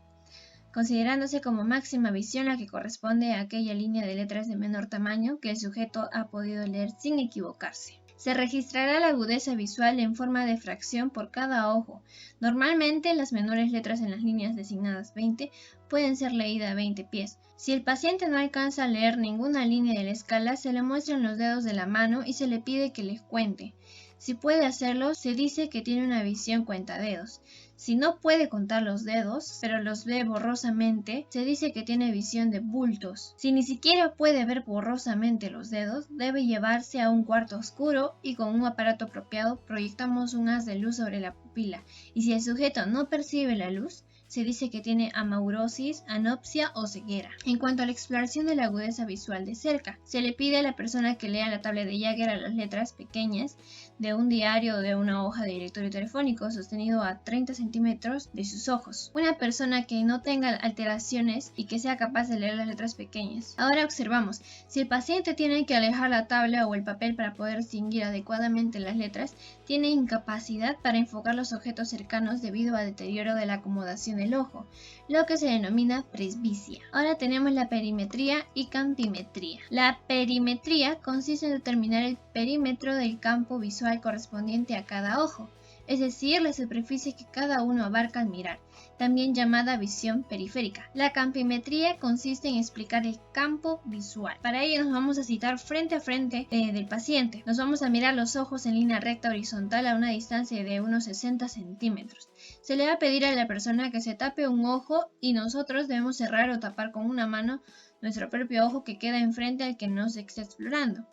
considerándose como máxima visión la que corresponde a aquella línea de letras de menor tamaño que el sujeto ha podido leer sin equivocarse. Se registrará la agudeza visual en forma de fracción por cada ojo. Normalmente las menores letras en las líneas designadas 20 pueden ser leídas a 20 pies. Si el paciente no alcanza a leer ninguna línea de la escala, se le muestran los dedos de la mano y se le pide que les cuente. Si puede hacerlo, se dice que tiene una visión cuentadedos. Si no puede contar los dedos, pero los ve borrosamente, se dice que tiene visión de bultos. Si ni siquiera puede ver borrosamente los dedos, debe llevarse a un cuarto oscuro y con un aparato apropiado proyectamos un haz de luz sobre la pupila. Y si el sujeto no percibe la luz, se dice que tiene amaurosis, anopsia o ceguera. En cuanto a la exploración de la agudeza visual de cerca, se le pide a la persona que lea la tabla de Jagger a las letras pequeñas de un diario o de una hoja de directorio telefónico sostenido a 30 centímetros de sus ojos. Una persona que no tenga alteraciones y que sea capaz de leer las letras pequeñas. Ahora observamos, si el paciente tiene que alejar la tabla o el papel para poder distinguir adecuadamente las letras, tiene incapacidad para enfocar los objetos cercanos debido al deterioro de la acomodación de del ojo, lo que se denomina presbicia. Ahora tenemos la perimetría y campimetría. La perimetría consiste en determinar el perímetro del campo visual correspondiente a cada ojo, es decir, la superficie que cada uno abarca al mirar, también llamada visión periférica. La campimetría consiste en explicar el campo visual. Para ello nos vamos a citar frente a frente del paciente. Nos vamos a mirar los ojos en línea recta horizontal a una distancia de unos 60 centímetros. Se le va a pedir a la persona que se tape un ojo y nosotros debemos cerrar o tapar con una mano nuestro propio ojo que queda enfrente al que nos está explorando.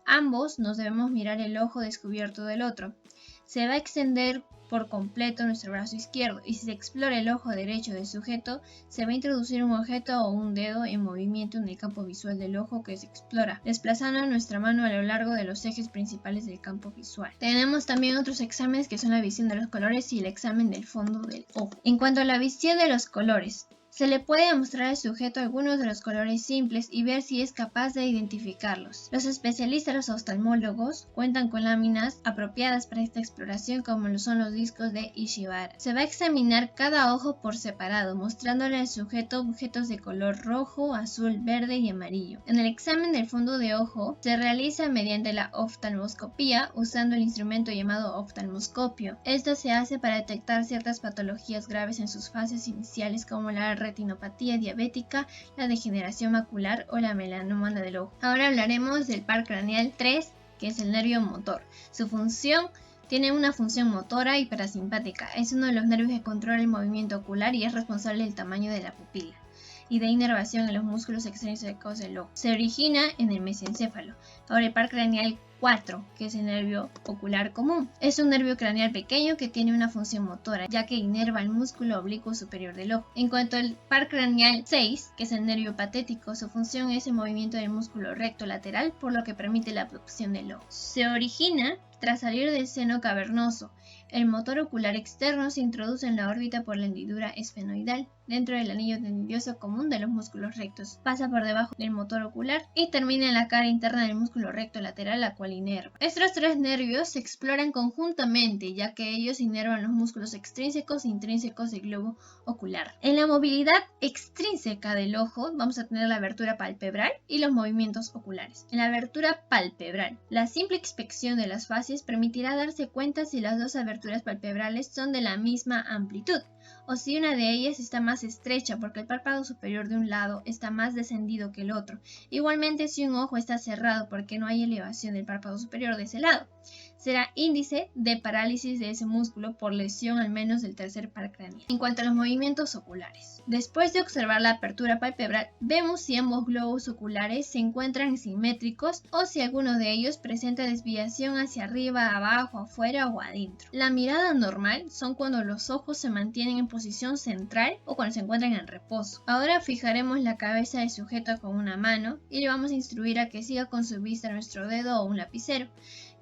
Ambos nos debemos mirar el ojo descubierto del otro. Se va a extender por completo nuestro brazo izquierdo y si se explora el ojo derecho del sujeto, se va a introducir un objeto o un dedo en movimiento en el campo visual del ojo que se explora, desplazando nuestra mano a lo largo de los ejes principales del campo visual. Tenemos también otros exámenes que son la visión de los colores y el examen del fondo del ojo. En cuanto a la visión de los colores, se le puede mostrar al sujeto algunos de los colores simples y ver si es capaz de identificarlos. Los especialistas, los oftalmólogos, cuentan con láminas apropiadas para esta exploración como lo son los discos de Ishibara. Se va a examinar cada ojo por separado, mostrándole al sujeto objetos de color rojo, azul, verde y amarillo. En el examen del fondo de ojo se realiza mediante la oftalmoscopía usando el instrumento llamado oftalmoscopio. Esto se hace para detectar ciertas patologías graves en sus fases iniciales como la retinopatía diabética, la degeneración macular o la melanoma del ojo. Ahora hablaremos del par craneal 3, que es el nervio motor. Su función tiene una función motora y parasimpática. Es uno de los nervios que controla el movimiento ocular y es responsable del tamaño de la pupila y de inervación en los músculos extrínsecos del ojo. Se origina en el mesencéfalo. Ahora el par craneal 4, que es el nervio ocular común. Es un nervio craneal pequeño que tiene una función motora, ya que inerva el músculo oblicuo superior del ojo. En cuanto al par craneal 6, que es el nervio patético, su función es el movimiento del músculo recto lateral, por lo que permite la abducción del ojo. Se origina tras salir del seno cavernoso. El motor ocular externo se introduce en la órbita por la hendidura esfenoidal, dentro del anillo tendinoso común de los músculos rectos. Pasa por debajo del motor ocular y termina en la cara interna del músculo recto lateral, la cual inerva. Estos tres nervios se exploran conjuntamente, ya que ellos inervan los músculos extrínsecos e intrínsecos del globo ocular. En la movilidad extrínseca del ojo vamos a tener la abertura palpebral y los movimientos oculares. En la abertura palpebral, la simple inspección de las facies permitirá darse cuenta si las dos aberturas palpebrales son de la misma amplitud, o si una de ellas está más estrecha porque el párpado superior de un lado está más descendido que el otro. Igualmente, si un ojo está cerrado porque no hay elevación del párpado superior de ese lado, será índice de parálisis de ese músculo por lesión al menos del tercer par craneal. En cuanto a los movimientos oculares, después de observar la apertura palpebral, vemos si ambos globos oculares se encuentran simétricos o si alguno de ellos presenta desviación hacia arriba, abajo, afuera o adentro. La mirada normal son cuando los ojos se mantienen en posición central o cuando se encuentran en reposo. Ahora fijaremos la cabeza del sujeto con una mano y le vamos a instruir a que siga con su vista nuestro dedo o un lapicero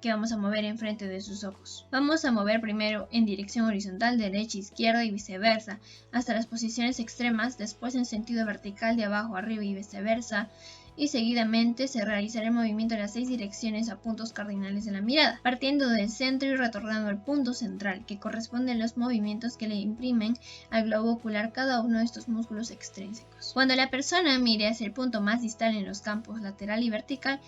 que vamos a mover enfrente de sus ojos. Vamos a mover primero en dirección horizontal, derecha, izquierda y viceversa, hasta las posiciones extremas, después en sentido vertical de abajo arriba y viceversa, y seguidamente se realizará el movimiento en las 6 direcciones a puntos cardinales de la mirada, partiendo del centro y retornando al punto central, que corresponde a los movimientos que le imprimen al globo ocular cada uno de estos músculos extrínsecos. Cuando la persona mire hacia el punto más distal en los campos lateral y vertical,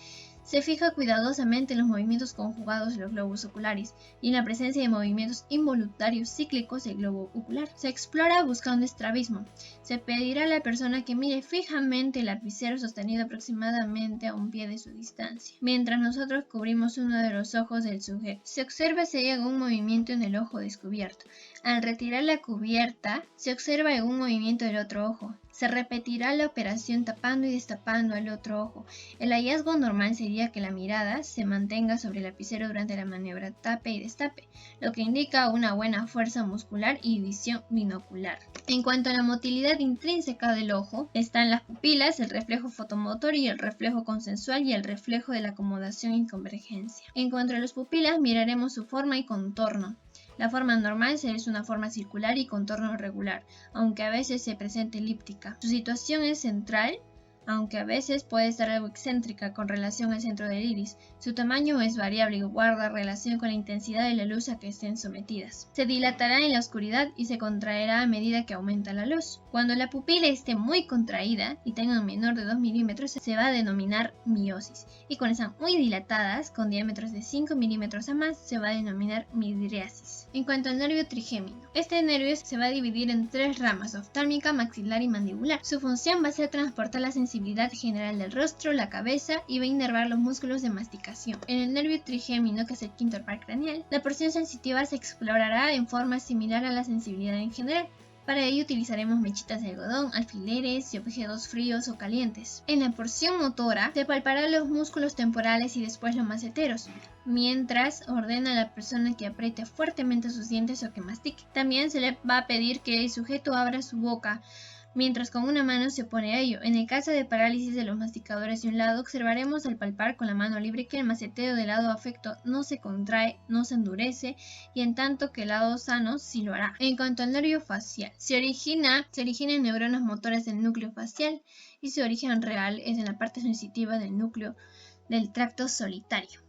se fija cuidadosamente en los movimientos conjugados de los globos oculares y en la presencia de movimientos involuntarios cíclicos del globo ocular. Se explora buscando estrabismo. Se pedirá a la persona que mire fijamente el lapicero sostenido aproximadamente a un pie de su distancia, mientras nosotros cubrimos uno de los ojos del sujeto. Se observa si hay algún movimiento en el ojo descubierto. Al retirar la cubierta, se observa algún movimiento del otro ojo. Se repetirá la operación tapando y destapando el otro ojo. El hallazgo normal sería que la mirada se mantenga sobre el lapicero durante la maniobra tape y destape, lo que indica una buena fuerza muscular y visión binocular. En cuanto a la motilidad intrínseca del ojo, están las pupilas, el reflejo fotomotor y el reflejo consensual y el reflejo de la acomodación y convergencia. En cuanto a las pupilas, miraremos su forma y contorno. La forma normal es una forma circular y contorno regular, aunque a veces se presenta elíptica. Su situación es central, aunque a veces puede estar algo excéntrica con relación al centro del iris. Su tamaño es variable y guarda relación con la intensidad de la luz a que estén sometidas. Se dilatará en la oscuridad y se contraerá a medida que aumenta la luz. Cuando la pupila esté muy contraída y tenga un menor de 2 milímetros, se va a denominar miosis, y cuando están muy dilatadas, con diámetros de 5 milímetros a más, se va a denominar midriasis. En cuanto al nervio trigémino, este nervio se va a dividir en 3 ramas: oftálmica, maxilar y mandibular. Su función va a ser transportar la sensibilidad general del rostro, la cabeza, y va a inervar los músculos de masticación. En el nervio trigémino, que es el quinto par craneal, la porción sensitiva se explorará en forma similar a la sensibilidad en general. Para ello utilizaremos mechitas de algodón, alfileres y objetos fríos o calientes. En la porción motora se palparán los músculos temporales y después los maceteros, mientras ordena a la persona que apriete fuertemente sus dientes o que mastique. También se le va a pedir que el sujeto abra su boca, mientras con una mano se opone a ello. En el caso de parálisis de los masticadores de un lado, observaremos al palpar con la mano libre que el macetero del lado afecto no se contrae, no se endurece, y en tanto que el lado sano sí lo hará. En cuanto al nervio facial, se origina en neuronas motoras del núcleo facial, y su origen real es en la parte sensitiva del núcleo del tracto solitario.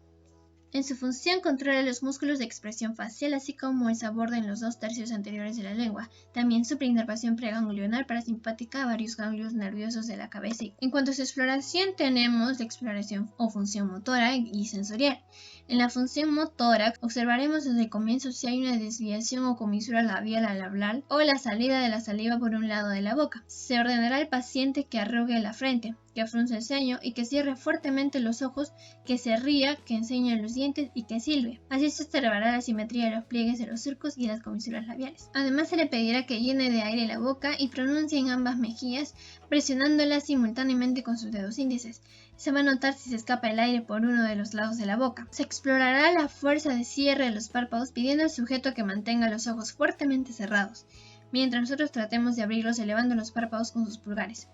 En su función controla los músculos de expresión facial, así como el sabor en los 2/3 anteriores de la lengua. También suple inervación preganglionar parasimpática a varios ganglios nerviosos de la cabeza. En cuanto a su exploración, tenemos la exploración o función motora y sensorial. En la función motora, observaremos desde el comienzo si hay una desviación o comisura labial al hablar o la salida de la saliva por un lado de la boca. Se ordenará al paciente que arrugue la frente, que frunce el ceño y que cierre fuertemente los ojos, que se ría, que enseñe los dientes y que silbe. Así se observará la simetría de los pliegues de los surcos y las comisuras labiales. Además, se le pedirá que llene de aire la boca y pronuncie en ambas mejillas, presionándolas simultáneamente con sus dedos índices. Se va a notar si se escapa el aire por uno de los lados de la boca. Se explorará la fuerza de cierre de los párpados pidiendo al sujeto que mantenga los ojos fuertemente cerrados, mientras nosotros tratemos de abrirlos elevando los párpados con sus pulgares.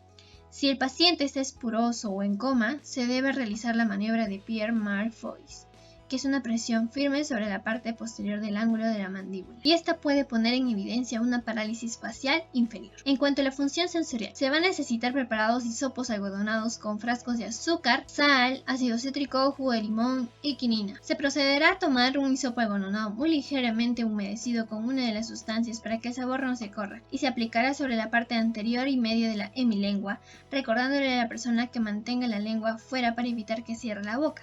Si el paciente está espuroso o en coma, se debe realizar la maniobra de Pierre-Marfois, que es una presión firme sobre la parte posterior del ángulo de la mandíbula, y esta puede poner en evidencia una parálisis facial inferior. En cuanto a la función sensorial, se va a necesitar preparados hisopos algodonados con frascos de azúcar, sal, ácido cítrico, jugo de limón y quinina. Se procederá a tomar un hisopo algodonado muy ligeramente humedecido con una de las sustancias para que el sabor no se corra, y se aplicará sobre la parte anterior y media de la hemilengua, recordándole a la persona que mantenga la lengua fuera para evitar que cierre la boca,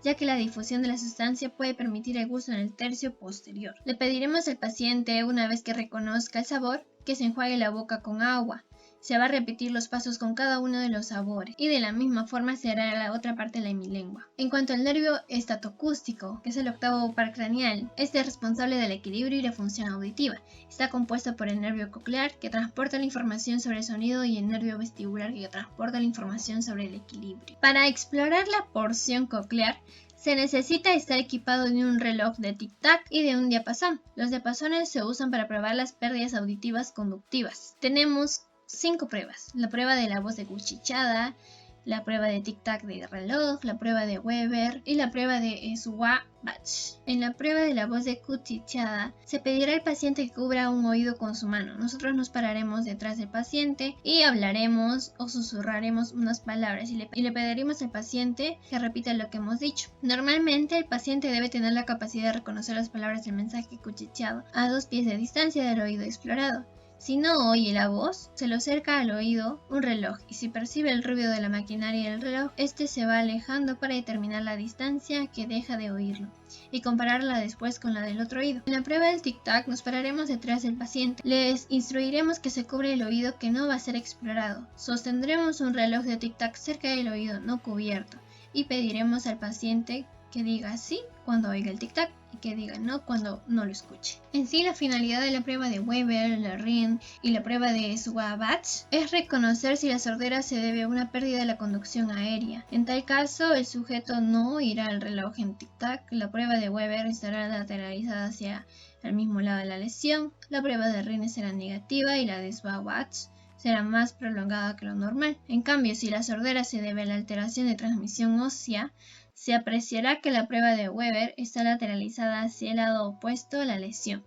ya que la difusión de la sustancia puede permitir el gusto en el tercio posterior. Le pediremos al paciente, una vez que reconozca el sabor, que se enjuague la boca con agua. Se va a repetir los pasos con cada uno de los sabores, y de la misma forma se hará la otra parte de la hemilengua. En cuanto al nervio estatocústico, que es el octavo par craneal, este es responsable del equilibrio y la función auditiva. Está compuesto por el nervio coclear, que transporta la información sobre el sonido, y el nervio vestibular, que transporta la información sobre el equilibrio. Para explorar la porción coclear, se necesita estar equipado de un reloj de tic-tac y de un diapasón. Los diapasones se usan para probar las pérdidas auditivas conductivas. Tenemos 5 pruebas: la prueba de la voz de cuchicheada, la prueba de tic-tac de reloj, la prueba de Weber y la prueba de Schwab-Batch. En la prueba de la voz de cuchicheada, se pedirá al paciente que cubra un oído con su mano. Nosotros nos pararemos detrás del paciente y hablaremos o susurraremos unas palabras y le pediremos al paciente que repita lo que hemos dicho. Normalmente el paciente debe tener la capacidad de reconocer las palabras del mensaje cuchicheado a 2 pies de distancia del oído explorado. Si no oye la voz, se le acerca al oído un reloj, y si percibe el ruido de la maquinaria del reloj, este se va alejando para determinar la distancia que deja de oírlo y compararla después con la del otro oído. En la prueba del tic-tac nos pararemos detrás del paciente. Les instruiremos que se cubre el oído que no va a ser explorado. Sostendremos un reloj de tic-tac cerca del oído no cubierto y pediremos al paciente que diga sí cuando oiga el tic-tac y que diga no cuando no lo escuche. En sí, la finalidad de la prueba de Weber, la RIN y la prueba de Schwab-Batch es reconocer si la sordera se debe a una pérdida de la conducción aérea. En tal caso, el sujeto no oirá el reloj en tic-tac. La prueba de Weber estará lateralizada hacia el mismo lado de la lesión. La prueba de RIN será negativa y la de Schwab-Batch será más prolongada que lo normal. En cambio, si la sordera se debe a la alteración de transmisión ósea, se apreciará que la prueba de Weber está lateralizada hacia el lado opuesto a la lesión.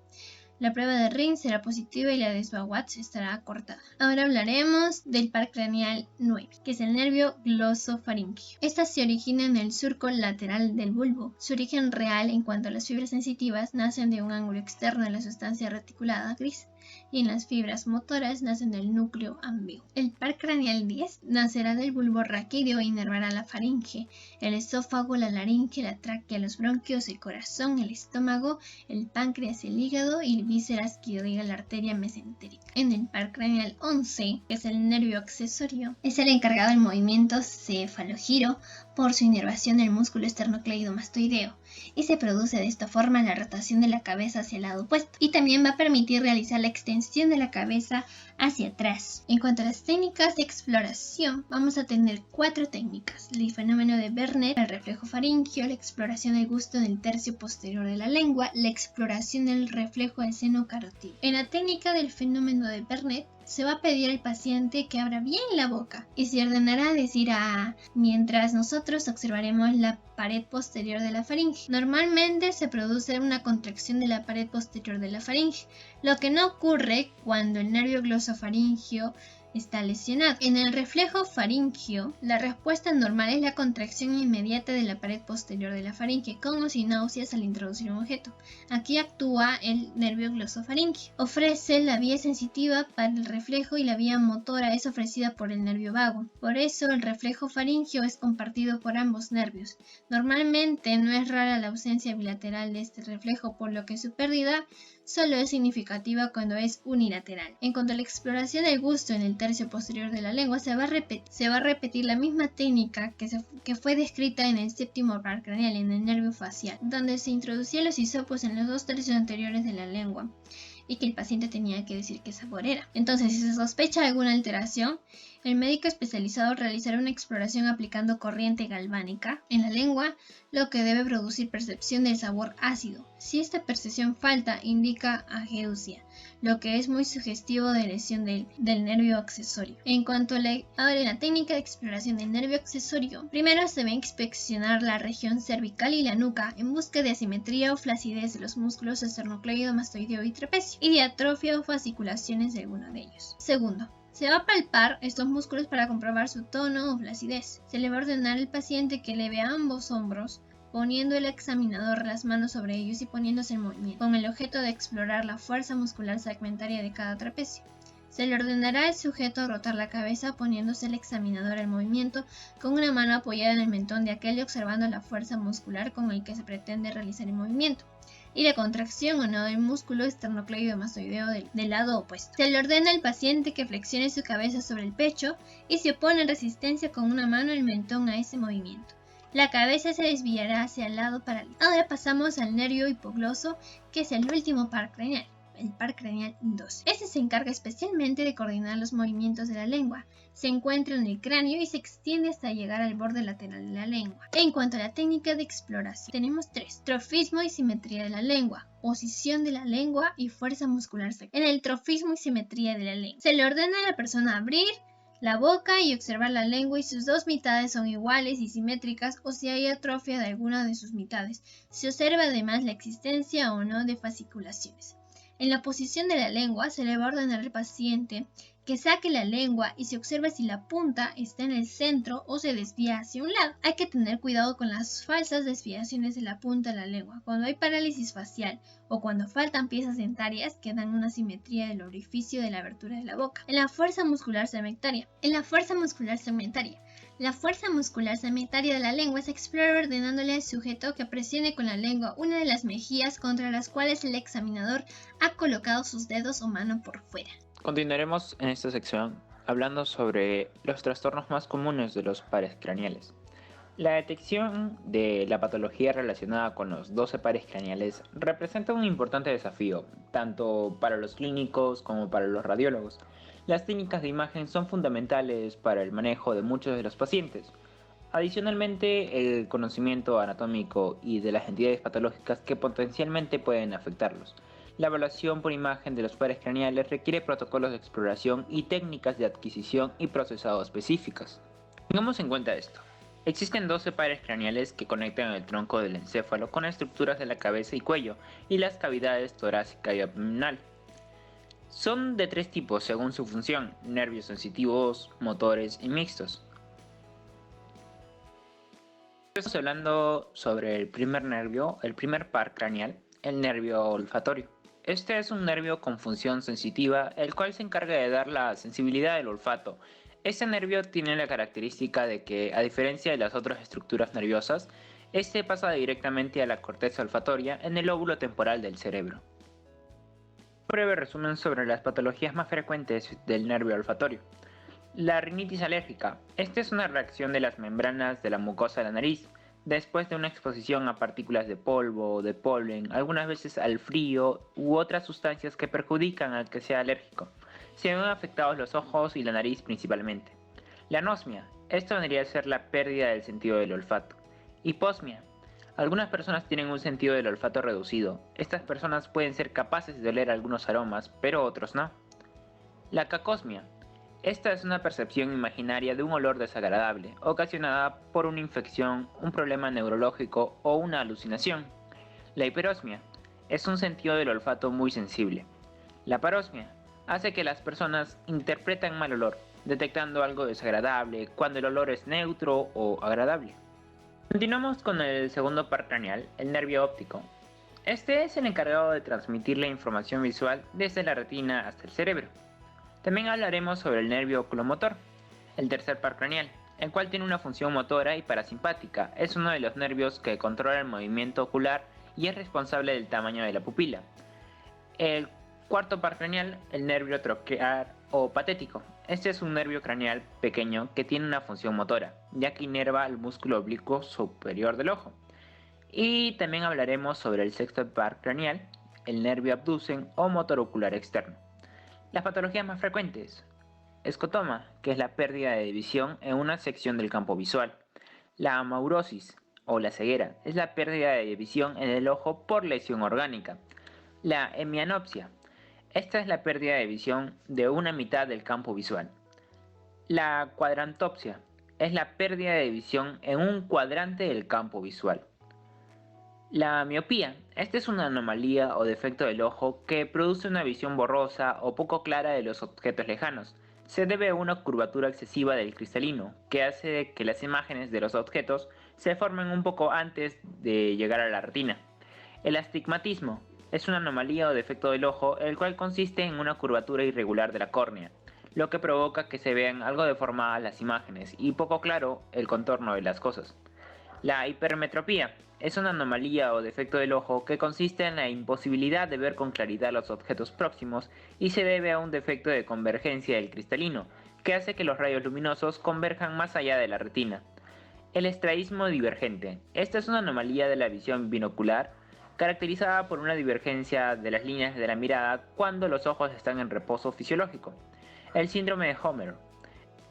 La prueba de Ring será positiva y la de Swatch estará acortada. Ahora hablaremos del par craneal 9, que es el nervio glosofaríngeo. Esta se origina en el surco lateral del bulbo. Su origen real en cuanto a las fibras sensitivas nacen de un ángulo externo de la sustancia reticulada gris, y en las fibras motoras nacen del núcleo ambiguo. El par craneal 10 nacerá del bulbo raquídeo e inervará la faringe, el esófago, la laringe, la tráquea, los bronquios, el corazón, el estómago, el páncreas, el hígado y vísceras que irrigan la arteria mesentérica. En el par craneal 11, que es el nervio accesorio, es el encargado del movimiento cefalogiro por su inervación del músculo esternocleidomastoideo, y se produce de esta forma la rotación de la cabeza hacia el lado opuesto, y también va a permitir realizar la extensión de la cabeza hacia atrás. En cuanto a las técnicas de exploración, vamos a tener 4 técnicas: el fenómeno de Bernet, el reflejo faríngeo, la exploración del gusto del tercio posterior de la lengua, la exploración del reflejo del seno carotídeo. En la técnica del fenómeno de Bernet, se va a pedir al paciente que abra bien la boca y se ordenará decir "ah", mientras nosotros observaremos la pared posterior de la faringe. Normalmente se produce una contracción de la pared posterior de la faringe, lo que no ocurre cuando el nervio glosofaríngeo está lesionado. En el reflejo faríngeo, la respuesta normal es la contracción inmediata de la pared posterior de la faringe, con o sin náuseas al introducir un objeto. Aquí actúa el nervio glosofaríngeo. Ofrece la vía sensitiva para el reflejo y la vía motora es ofrecida por el nervio vago. Por eso el reflejo faríngeo es compartido por ambos nervios. Normalmente no es rara la ausencia bilateral de este reflejo, por lo que su pérdida solo es significativa cuando es unilateral. En cuanto a la exploración del gusto en el tercio posterior de la lengua, se va a repetir la misma técnica que fue descrita en el séptimo par craneal, en el nervio facial, donde se introducían los hisopos en los 2 tercios anteriores de la lengua y que el paciente tenía que decir qué sabor era. Entonces, si se sospecha alguna alteración, el médico especializado realizará una exploración aplicando corriente galvánica en la lengua, lo que debe producir percepción del sabor ácido. Si esta percepción falta, indica ageusia, lo que es muy sugestivo de lesión del nervio accesorio. En cuanto a la técnica de exploración del nervio accesorio, primero se va a inspeccionar la región cervical y la nuca en busca de asimetría o flacidez de los músculos esternocleidomastoideo y trapecio, y de atrofia o fasciculaciones de alguno de ellos. Segundo, se va a palpar estos músculos para comprobar su tono o flacidez. Se le va a ordenar al paciente que eleve ambos hombros, poniendo el examinador las manos sobre ellos y poniéndose en movimiento, con el objeto de explorar la fuerza muscular segmentaria de cada trapecio. Se le ordenará al sujeto rotar la cabeza poniéndose el examinador en movimiento, con una mano apoyada en el mentón de aquel y observando la fuerza muscular con el que se pretende realizar el movimiento, y la contracción o no del músculo esternocleidomastoideo del lado opuesto. Se le ordena al paciente que flexione su cabeza sobre el pecho y se opone en resistencia con una mano el mentón a ese movimiento. La cabeza se desviará hacia el lado paralelo. Ahora pasamos al nervio hipogloso, que es el último par craneal, el par craneal 12. Este se encarga especialmente de coordinar los movimientos de la lengua. Se encuentra en el cráneo y se extiende hasta llegar al borde lateral de la lengua. En cuanto a la técnica de exploración, tenemos 3: trofismo y simetría de la lengua, posición de la lengua y fuerza muscular. En el trofismo y simetría de la lengua, se le ordena a la persona abrir la boca y observar la lengua y sus 2 mitades son iguales y simétricas, o si hay atrofia de alguna de sus mitades. Se observa además la existencia o no de fasciculaciones. En la posición de la lengua se le va a ordenar al paciente que saque la lengua y se observa si la punta está en el centro o se desvía hacia un lado. Hay que tener cuidado con las falsas desviaciones de la punta de la lengua. Cuando hay parálisis facial o cuando faltan piezas dentarias que dan una simetría del orificio de la abertura de la boca. En la fuerza muscular segmentaria. La fuerza muscular segmentaria de la lengua se explora ordenándole al sujeto que presione con la lengua una de las mejillas contra las cuales el examinador ha colocado sus dedos o mano por fuera. Continuaremos en esta sección hablando sobre los trastornos más comunes de los pares craneales. La detección de la patología relacionada con los 12 pares craneales representa un importante desafío, tanto para los clínicos como para los radiólogos. Las técnicas de imagen son fundamentales para el manejo de muchos de los pacientes. Adicionalmente, el conocimiento anatómico y de las entidades patológicas que potencialmente pueden afectarlos. La evaluación por imagen de los pares craneales requiere protocolos de exploración y técnicas de adquisición y procesado específicas. Tengamos en cuenta esto. Existen 12 pares craneales que conectan el tronco del encéfalo con estructuras de la cabeza y cuello y las cavidades torácica y abdominal. Son de 3 tipos según su función: nervios sensitivos, motores y mixtos. Estamos hablando sobre el primer nervio, el primer par craneal, el nervio olfatorio. Este es un nervio con función sensitiva, el cual se encarga de dar la sensibilidad del olfato. Este nervio tiene la característica de que, a diferencia de las otras estructuras nerviosas, este pasa directamente a la corteza olfatoria en el lóbulo temporal del cerebro. Un breve resumen sobre las patologías más frecuentes del nervio olfatorio. La rinitis alérgica. Esta es una reacción de las membranas de la mucosa de la nariz después de una exposición a partículas de polvo, de polen, algunas veces al frío u otras sustancias que perjudican al que sea alérgico. Se ven afectados los ojos y la nariz principalmente. La anosmia. Esto vendría a ser la pérdida del sentido del olfato. Hiposmia. Algunas personas tienen un sentido del olfato reducido. Estas personas pueden ser capaces de oler algunos aromas, pero otros no. La cacosmia. Esta es una percepción imaginaria de un olor desagradable, ocasionada por una infección, un problema neurológico o una alucinación. La hiperosmia es un sentido del olfato muy sensible. La parosmia hace que las personas interpretan mal olor, detectando algo desagradable cuando el olor es neutro o agradable. Continuamos con el segundo par craneal, el nervio óptico. Este es el encargado de transmitir la información visual desde la retina hasta el cerebro. También hablaremos sobre el nervio oculomotor, el tercer par craneal, el cual tiene una función motora y parasimpática. Es uno de los nervios que controla el movimiento ocular y es responsable del tamaño de la pupila. El cuarto par craneal, el nervio troquear o patético. Este es un nervio craneal pequeño que tiene una función motora, ya que inerva el músculo oblicuo superior del ojo. Y también hablaremos sobre el sexto par craneal, el nervio abducen o motor ocular externo. Las patologías más frecuentes: escotoma, que es la pérdida de visión en una sección del campo visual. La amaurosis o la ceguera es la pérdida de visión en el ojo por lesión orgánica. La hemianopsia, esta es la pérdida de visión de una mitad del campo visual. La cuadrantopsia es la pérdida de visión en un cuadrante del campo visual. La miopía. Esta es una anomalía o defecto del ojo que produce una visión borrosa o poco clara de los objetos lejanos. Se debe a una curvatura excesiva del cristalino, que hace que las imágenes de los objetos se formen un poco antes de llegar a la retina. El astigmatismo es una anomalía o defecto del ojo, el cual consiste en una curvatura irregular de la córnea, lo que provoca que se vean algo deformadas las imágenes y poco claro el contorno de las cosas. La hipermetropía es una anomalía o defecto del ojo que consiste en la imposibilidad de ver con claridad los objetos próximos y se debe a un defecto de convergencia del cristalino, que hace que los rayos luminosos converjan más allá de la retina. El estraísmo divergente. Esta es una anomalía de la visión binocular caracterizada por una divergencia de las líneas de la mirada cuando los ojos están en reposo fisiológico. El síndrome de Homer.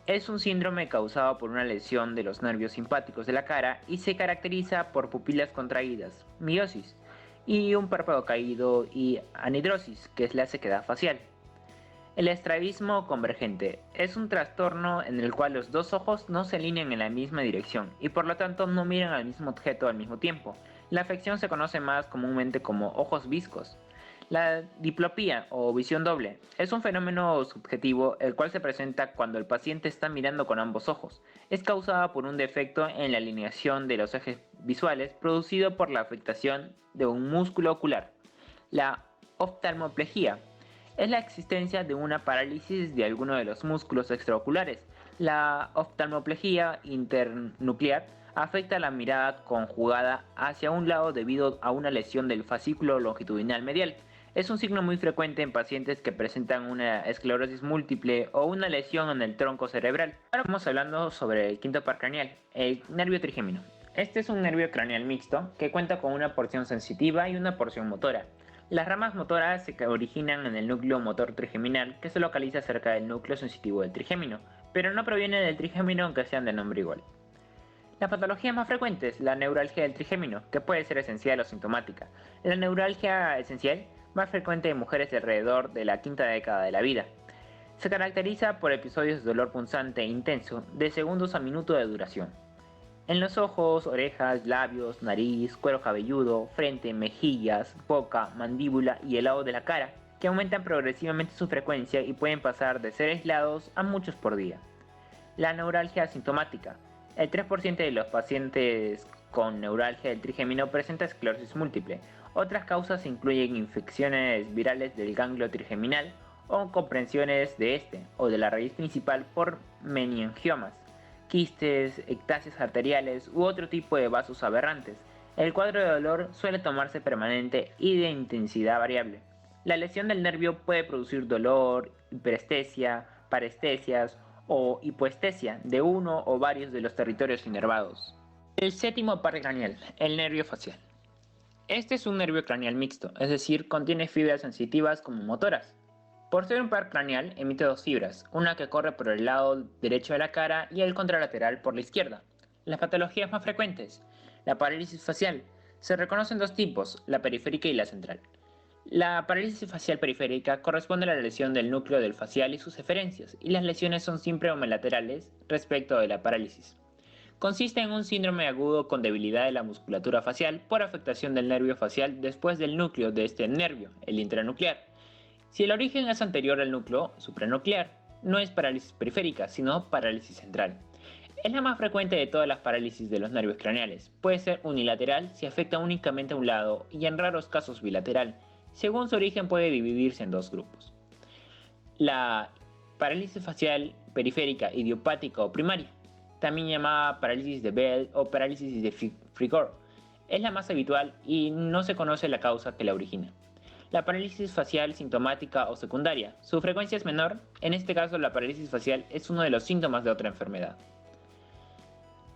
Es un síndrome causado por una lesión de los nervios simpáticos de la cara y se caracteriza por pupilas contraídas, miosis, y un párpado caído y anidrosis, que es la sequedad facial. El estrabismo convergente es un trastorno en el cual los dos ojos no se alinean en la misma dirección y por lo tanto no miran al mismo objeto al mismo tiempo. La afección se conoce más comúnmente como ojos viscos. La diplopía o visión doble es un fenómeno subjetivo el cual se presenta cuando el paciente está mirando con ambos ojos. Es causada por un defecto en la alineación de los ejes visuales producido por la afectación de un músculo ocular. La oftalmoplegia es la existencia de una parálisis de alguno de los músculos extraoculares. La oftalmoplegia internuclear afecta la mirada conjugada hacia un lado debido a una lesión del fascículo longitudinal medial. Es un signo muy frecuente en pacientes que presentan una esclerosis múltiple o una lesión en el tronco cerebral. Ahora vamos hablando sobre el quinto par craneal, el nervio trigémino. Este es un nervio craneal mixto que cuenta con una porción sensitiva y una porción motora. Las ramas motoras se originan en el núcleo motor trigeminal que se localiza cerca del núcleo sensitivo del trigémino, pero no proviene del trigémino aunque sean de nombre igual. Las patologías más frecuentes: la neuralgia del trigémino, que puede ser esencial o sintomática. La neuralgia esencial, más frecuente en mujeres de alrededor de la quinta década de la vida. Se caracteriza por episodios de dolor punzante e intenso de segundos a minutos de duración. En los ojos, orejas, labios, nariz, cuero cabelludo, frente, mejillas, boca, mandíbula y el lado de la cara, que aumentan progresivamente su frecuencia y pueden pasar de ser aislados a muchos por día. La neuralgia asintomática. El 3% de los pacientes con neuralgia del trigémino presenta esclerosis múltiple. Otras causas incluyen infecciones virales del ganglio trigeminal o comprensiones de este o de la raíz principal por meningiomas, quistes, ectasias arteriales u otro tipo de vasos aberrantes. El cuadro de dolor suele tomarse permanente y de intensidad variable. La lesión del nervio puede producir dolor, hiperestesia, parestesias o hipoestesia de uno o varios de los territorios inervados. El séptimo par craneal, el nervio facial. Este es un nervio craneal mixto, es decir, contiene fibras sensitivas como motoras. Por ser un par craneal, emite dos fibras, una que corre por el lado derecho de la cara y el contralateral por la izquierda. Las patologías más frecuentes. La parálisis facial. Se reconocen dos tipos, la periférica y la central. La parálisis facial periférica corresponde a la lesión del núcleo del facial y sus eferencias, y las lesiones son siempre homolaterales respecto de la parálisis. Consiste en un síndrome agudo con debilidad de la musculatura facial por afectación del nervio facial después del núcleo de este nervio, el intranuclear. Si el origen es anterior al núcleo supranuclear, no es parálisis periférica, sino parálisis central. Es la más frecuente de todas las parálisis de los nervios craneales. Puede ser unilateral si afecta únicamente a un lado y en raros casos bilateral. Según su origen puede dividirse en dos grupos. La parálisis facial periférica idiopática o primaria, también llamada parálisis de Bell o parálisis de Frigor, es la más habitual y no se conoce la causa que la origina. La parálisis facial sintomática o secundaria, su frecuencia es menor, en este caso la parálisis facial es uno de los síntomas de otra enfermedad.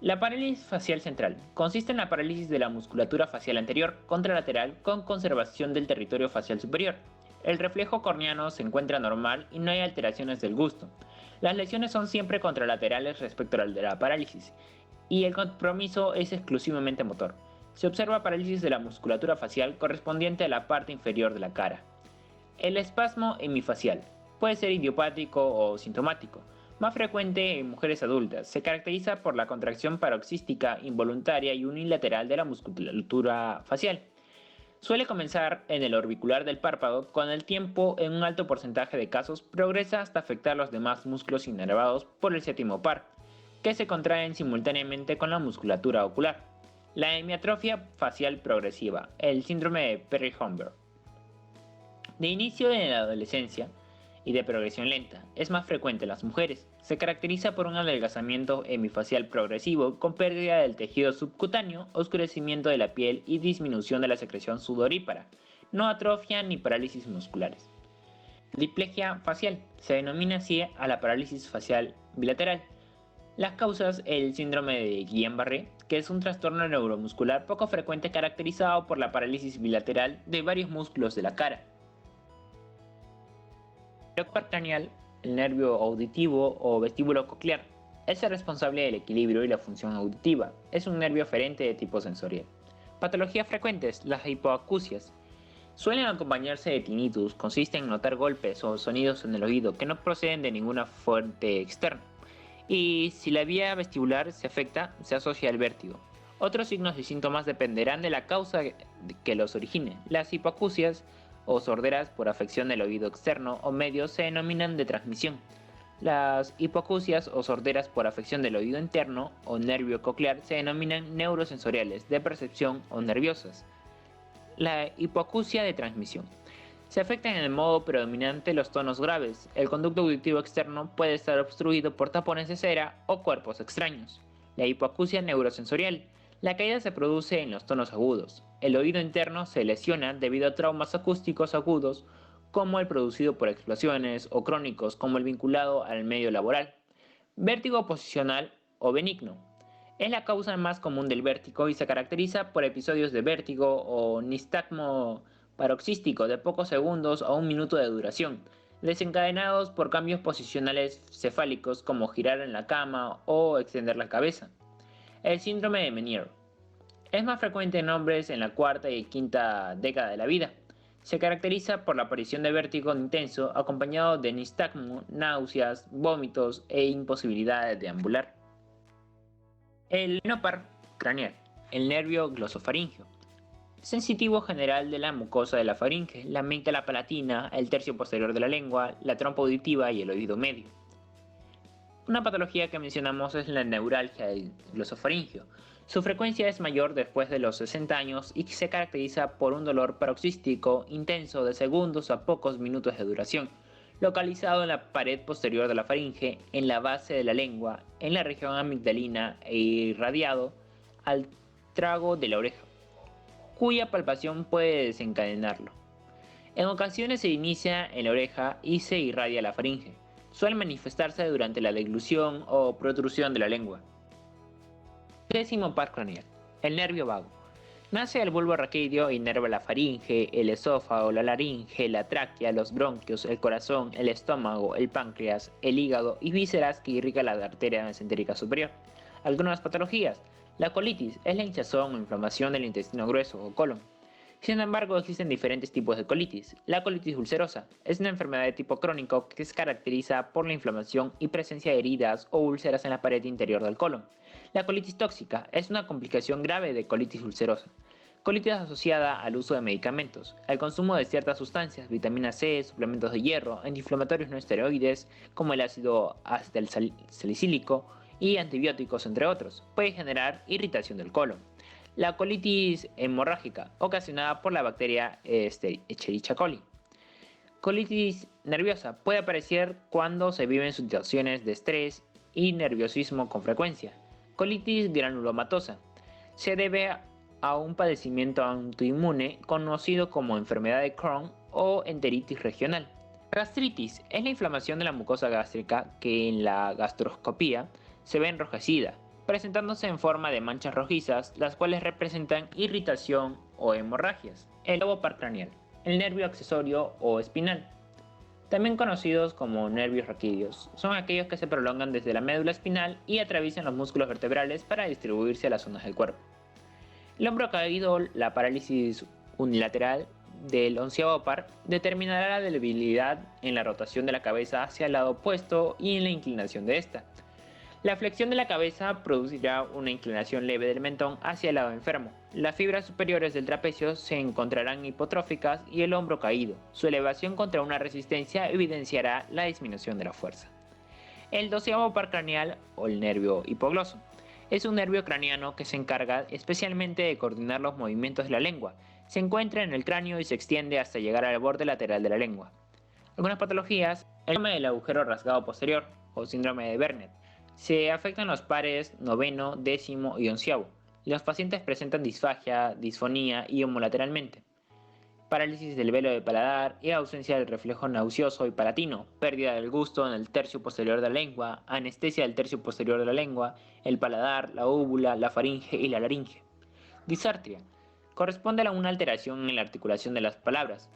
La parálisis facial central consiste en la parálisis de la musculatura facial anterior contralateral con conservación del territorio facial superior. El reflejo corneano se encuentra normal y no hay alteraciones del gusto. Las lesiones son siempre contralaterales respecto al de la parálisis y el compromiso es exclusivamente motor. Se observa parálisis de la musculatura facial correspondiente a la parte inferior de la cara. El espasmo hemifacial puede ser idiopático o sintomático. Más frecuente en mujeres adultas, se caracteriza por la contracción paroxística involuntaria y unilateral de la musculatura facial. Suele comenzar en el orbicular del párpado, con el tiempo en un alto porcentaje de casos progresa hasta afectar los demás músculos inervados por el séptimo par, que se contraen simultáneamente con la musculatura ocular. La hemiatrofia facial progresiva, el síndrome de Perry-Humber. De inicio en la adolescencia, y de progresión lenta, es más frecuente en las mujeres. Se caracteriza por un adelgazamiento hemifacial progresivo con pérdida del tejido subcutáneo, oscurecimiento de la piel y disminución de la secreción sudorípara, no atrofia ni parálisis musculares. Diplegia facial, se denomina así a la parálisis facial bilateral. Las causas, el síndrome de Guillain-Barré, que es un trastorno neuromuscular poco frecuente caracterizado por la parálisis bilateral de varios músculos de la cara. El nervio craneal, el nervio auditivo o vestíbulo coclear, es el responsable del equilibrio y la función auditiva. Es un nervio aferente de tipo sensorial. Patologías frecuentes, las hipoacusias. Suelen acompañarse de tinnitus, consiste en notar golpes o sonidos en el oído que no proceden de ninguna fuente externa. Y si la vía vestibular se afecta, se asocia al vértigo. Otros signos y síntomas dependerán de la causa que los origine. Las hipoacusias o sorderas por afección del oído externo o medio se denominan de transmisión. Las hipoacusias o sorderas por afección del oído interno o nervio coclear se denominan neurosensoriales, de percepción o nerviosas. La hipoacusia de transmisión. Se afectan en el modo predominante los tonos graves. El conducto auditivo externo puede estar obstruido por tapones de cera o cuerpos extraños. La hipoacusia neurosensorial. La caída se produce en los tonos agudos. El oído interno se lesiona debido a traumas acústicos agudos como el producido por explosiones o crónicos como el vinculado al medio laboral. Vértigo posicional o benigno. Es la causa más común del vértigo y se caracteriza por episodios de vértigo o nistagmo paroxístico de pocos segundos a un minuto de duración, desencadenados por cambios posicionales cefálicos como girar en la cama o extender la cabeza. El síndrome de Meniere. Es más frecuente en hombres en la cuarta y quinta década de la vida. Se caracteriza por la aparición de vértigo intenso acompañado de nistagmo, náuseas, vómitos e imposibilidad de deambular. El par craneal, el nervio glosofaringeo. Sensitivo general de la mucosa de la faringe, la amígdala palatina, el tercio posterior de la lengua, la trompa auditiva y el oído medio. Una patología que mencionamos es la neuralgia del glosofaringeo. Su frecuencia es mayor después de los 60 años y se caracteriza por un dolor paroxístico intenso de segundos a pocos minutos de duración, localizado en la pared posterior de la faringe, en la base de la lengua, en la región amigdalina e irradiado al trago de la oreja, cuya palpación puede desencadenarlo. En ocasiones se inicia en la oreja y se irradia a la faringe. Suele manifestarse durante la deglución o protrusión de la lengua. Décimo par craneal, el nervio vago. Nace del bulbo raquídeo e inerva la faringe, el esófago, la laringe, la tráquea, los bronquios, el corazón, el estómago, el páncreas, el hígado y vísceras que irriga la arteria mesentérica superior. Algunas patologías. La colitis es la hinchazón o inflamación del intestino grueso o colon. Sin embargo, existen diferentes tipos de colitis. La colitis ulcerosa es una enfermedad de tipo crónico que se caracteriza por la inflamación y presencia de heridas o úlceras en la pared interior del colon. La colitis tóxica es una complicación grave de colitis ulcerosa. Colitis asociada al uso de medicamentos, al consumo de ciertas sustancias, vitamina C, suplementos de hierro, antiinflamatorios no esteroides como el ácido acetilsalicílico y antibióticos, entre otros, puede generar irritación del colon. La colitis hemorrágica, ocasionada por la bacteria Escherichia coli. Colitis nerviosa puede aparecer cuando se viven situaciones de estrés y nerviosismo con frecuencia. Colitis granulomatosa se debe a un padecimiento autoinmune conocido como enfermedad de Crohn o enteritis regional. Gastritis es la inflamación de la mucosa gástrica que en la gastroscopía se ve enrojecida, presentándose en forma de manchas rojizas, las cuales representan irritación o hemorragias. El lobo par craneal, el nervio accesorio o espinal, también conocidos como nervios raquídeos, son aquellos que se prolongan desde la médula espinal y atraviesan los músculos vertebrales para distribuirse a las zonas del cuerpo. El hombro caído, la parálisis unilateral del onceavo par, determinará la debilidad en la rotación de la cabeza hacia el lado opuesto y en la inclinación de esta. La flexión de la cabeza producirá una inclinación leve del mentón hacia el lado enfermo. Las fibras superiores del trapecio se encontrarán hipotróficas y el hombro caído. Su elevación contra una resistencia evidenciará la disminución de la fuerza. El doceavo par craneal o el nervio hipogloso es un nervio craneano que se encarga especialmente de coordinar los movimientos de la lengua. Se encuentra en el cráneo y se extiende hasta llegar al borde lateral de la lengua. Algunas patologías, el síndrome del agujero rasgado posterior o síndrome de Bernet, se afectan los pares noveno, décimo y onceavo. Los pacientes presentan disfagia, disfonía y homolateralmente, parálisis del velo de paladar y ausencia del reflejo nauseoso y palatino, pérdida del gusto en el tercio posterior de la lengua, anestesia del tercio posterior de la lengua, el paladar, la úvula, la faringe y la laringe. Disartria corresponde a una alteración en la articulación de las palabras.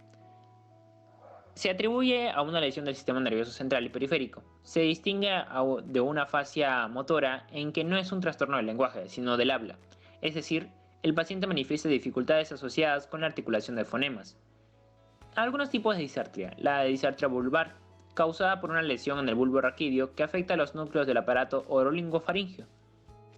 Se atribuye a una lesión del sistema nervioso central y periférico. Se distingue de una afasia motora en que no es un trastorno del lenguaje, sino del habla. Es decir, el paciente manifiesta dificultades asociadas con la articulación de fonemas. Algunos tipos de disartria. La disartria vulvar, causada por una lesión en el bulbo raquídeo que afecta a los núcleos del aparato orolingofaringeo.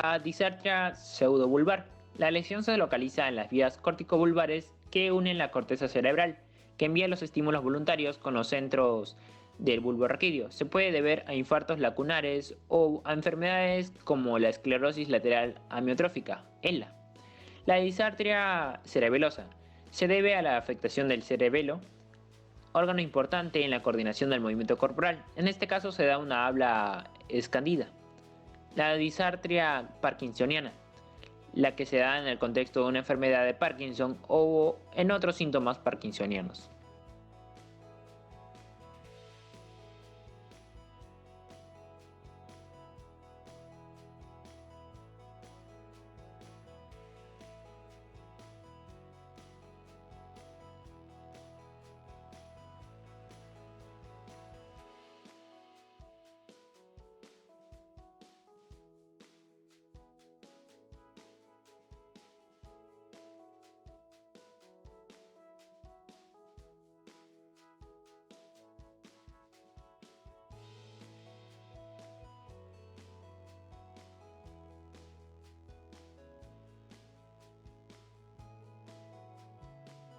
La disartria pseudovulvar. La lesión se localiza en las vías corticovulvares que unen la corteza cerebral, que envía los estímulos voluntarios con los centros del bulbo raquídeo. Se puede deber a infartos lacunares o a enfermedades como la esclerosis lateral amiotrófica, ELA. La disartria cerebelosa se debe a la afectación del cerebelo, órgano importante en la coordinación del movimiento corporal. En este caso se da una habla escandida. La disartria parkinsoniana, la que se da en el contexto de una enfermedad de Parkinson o en otros síntomas parkinsonianos.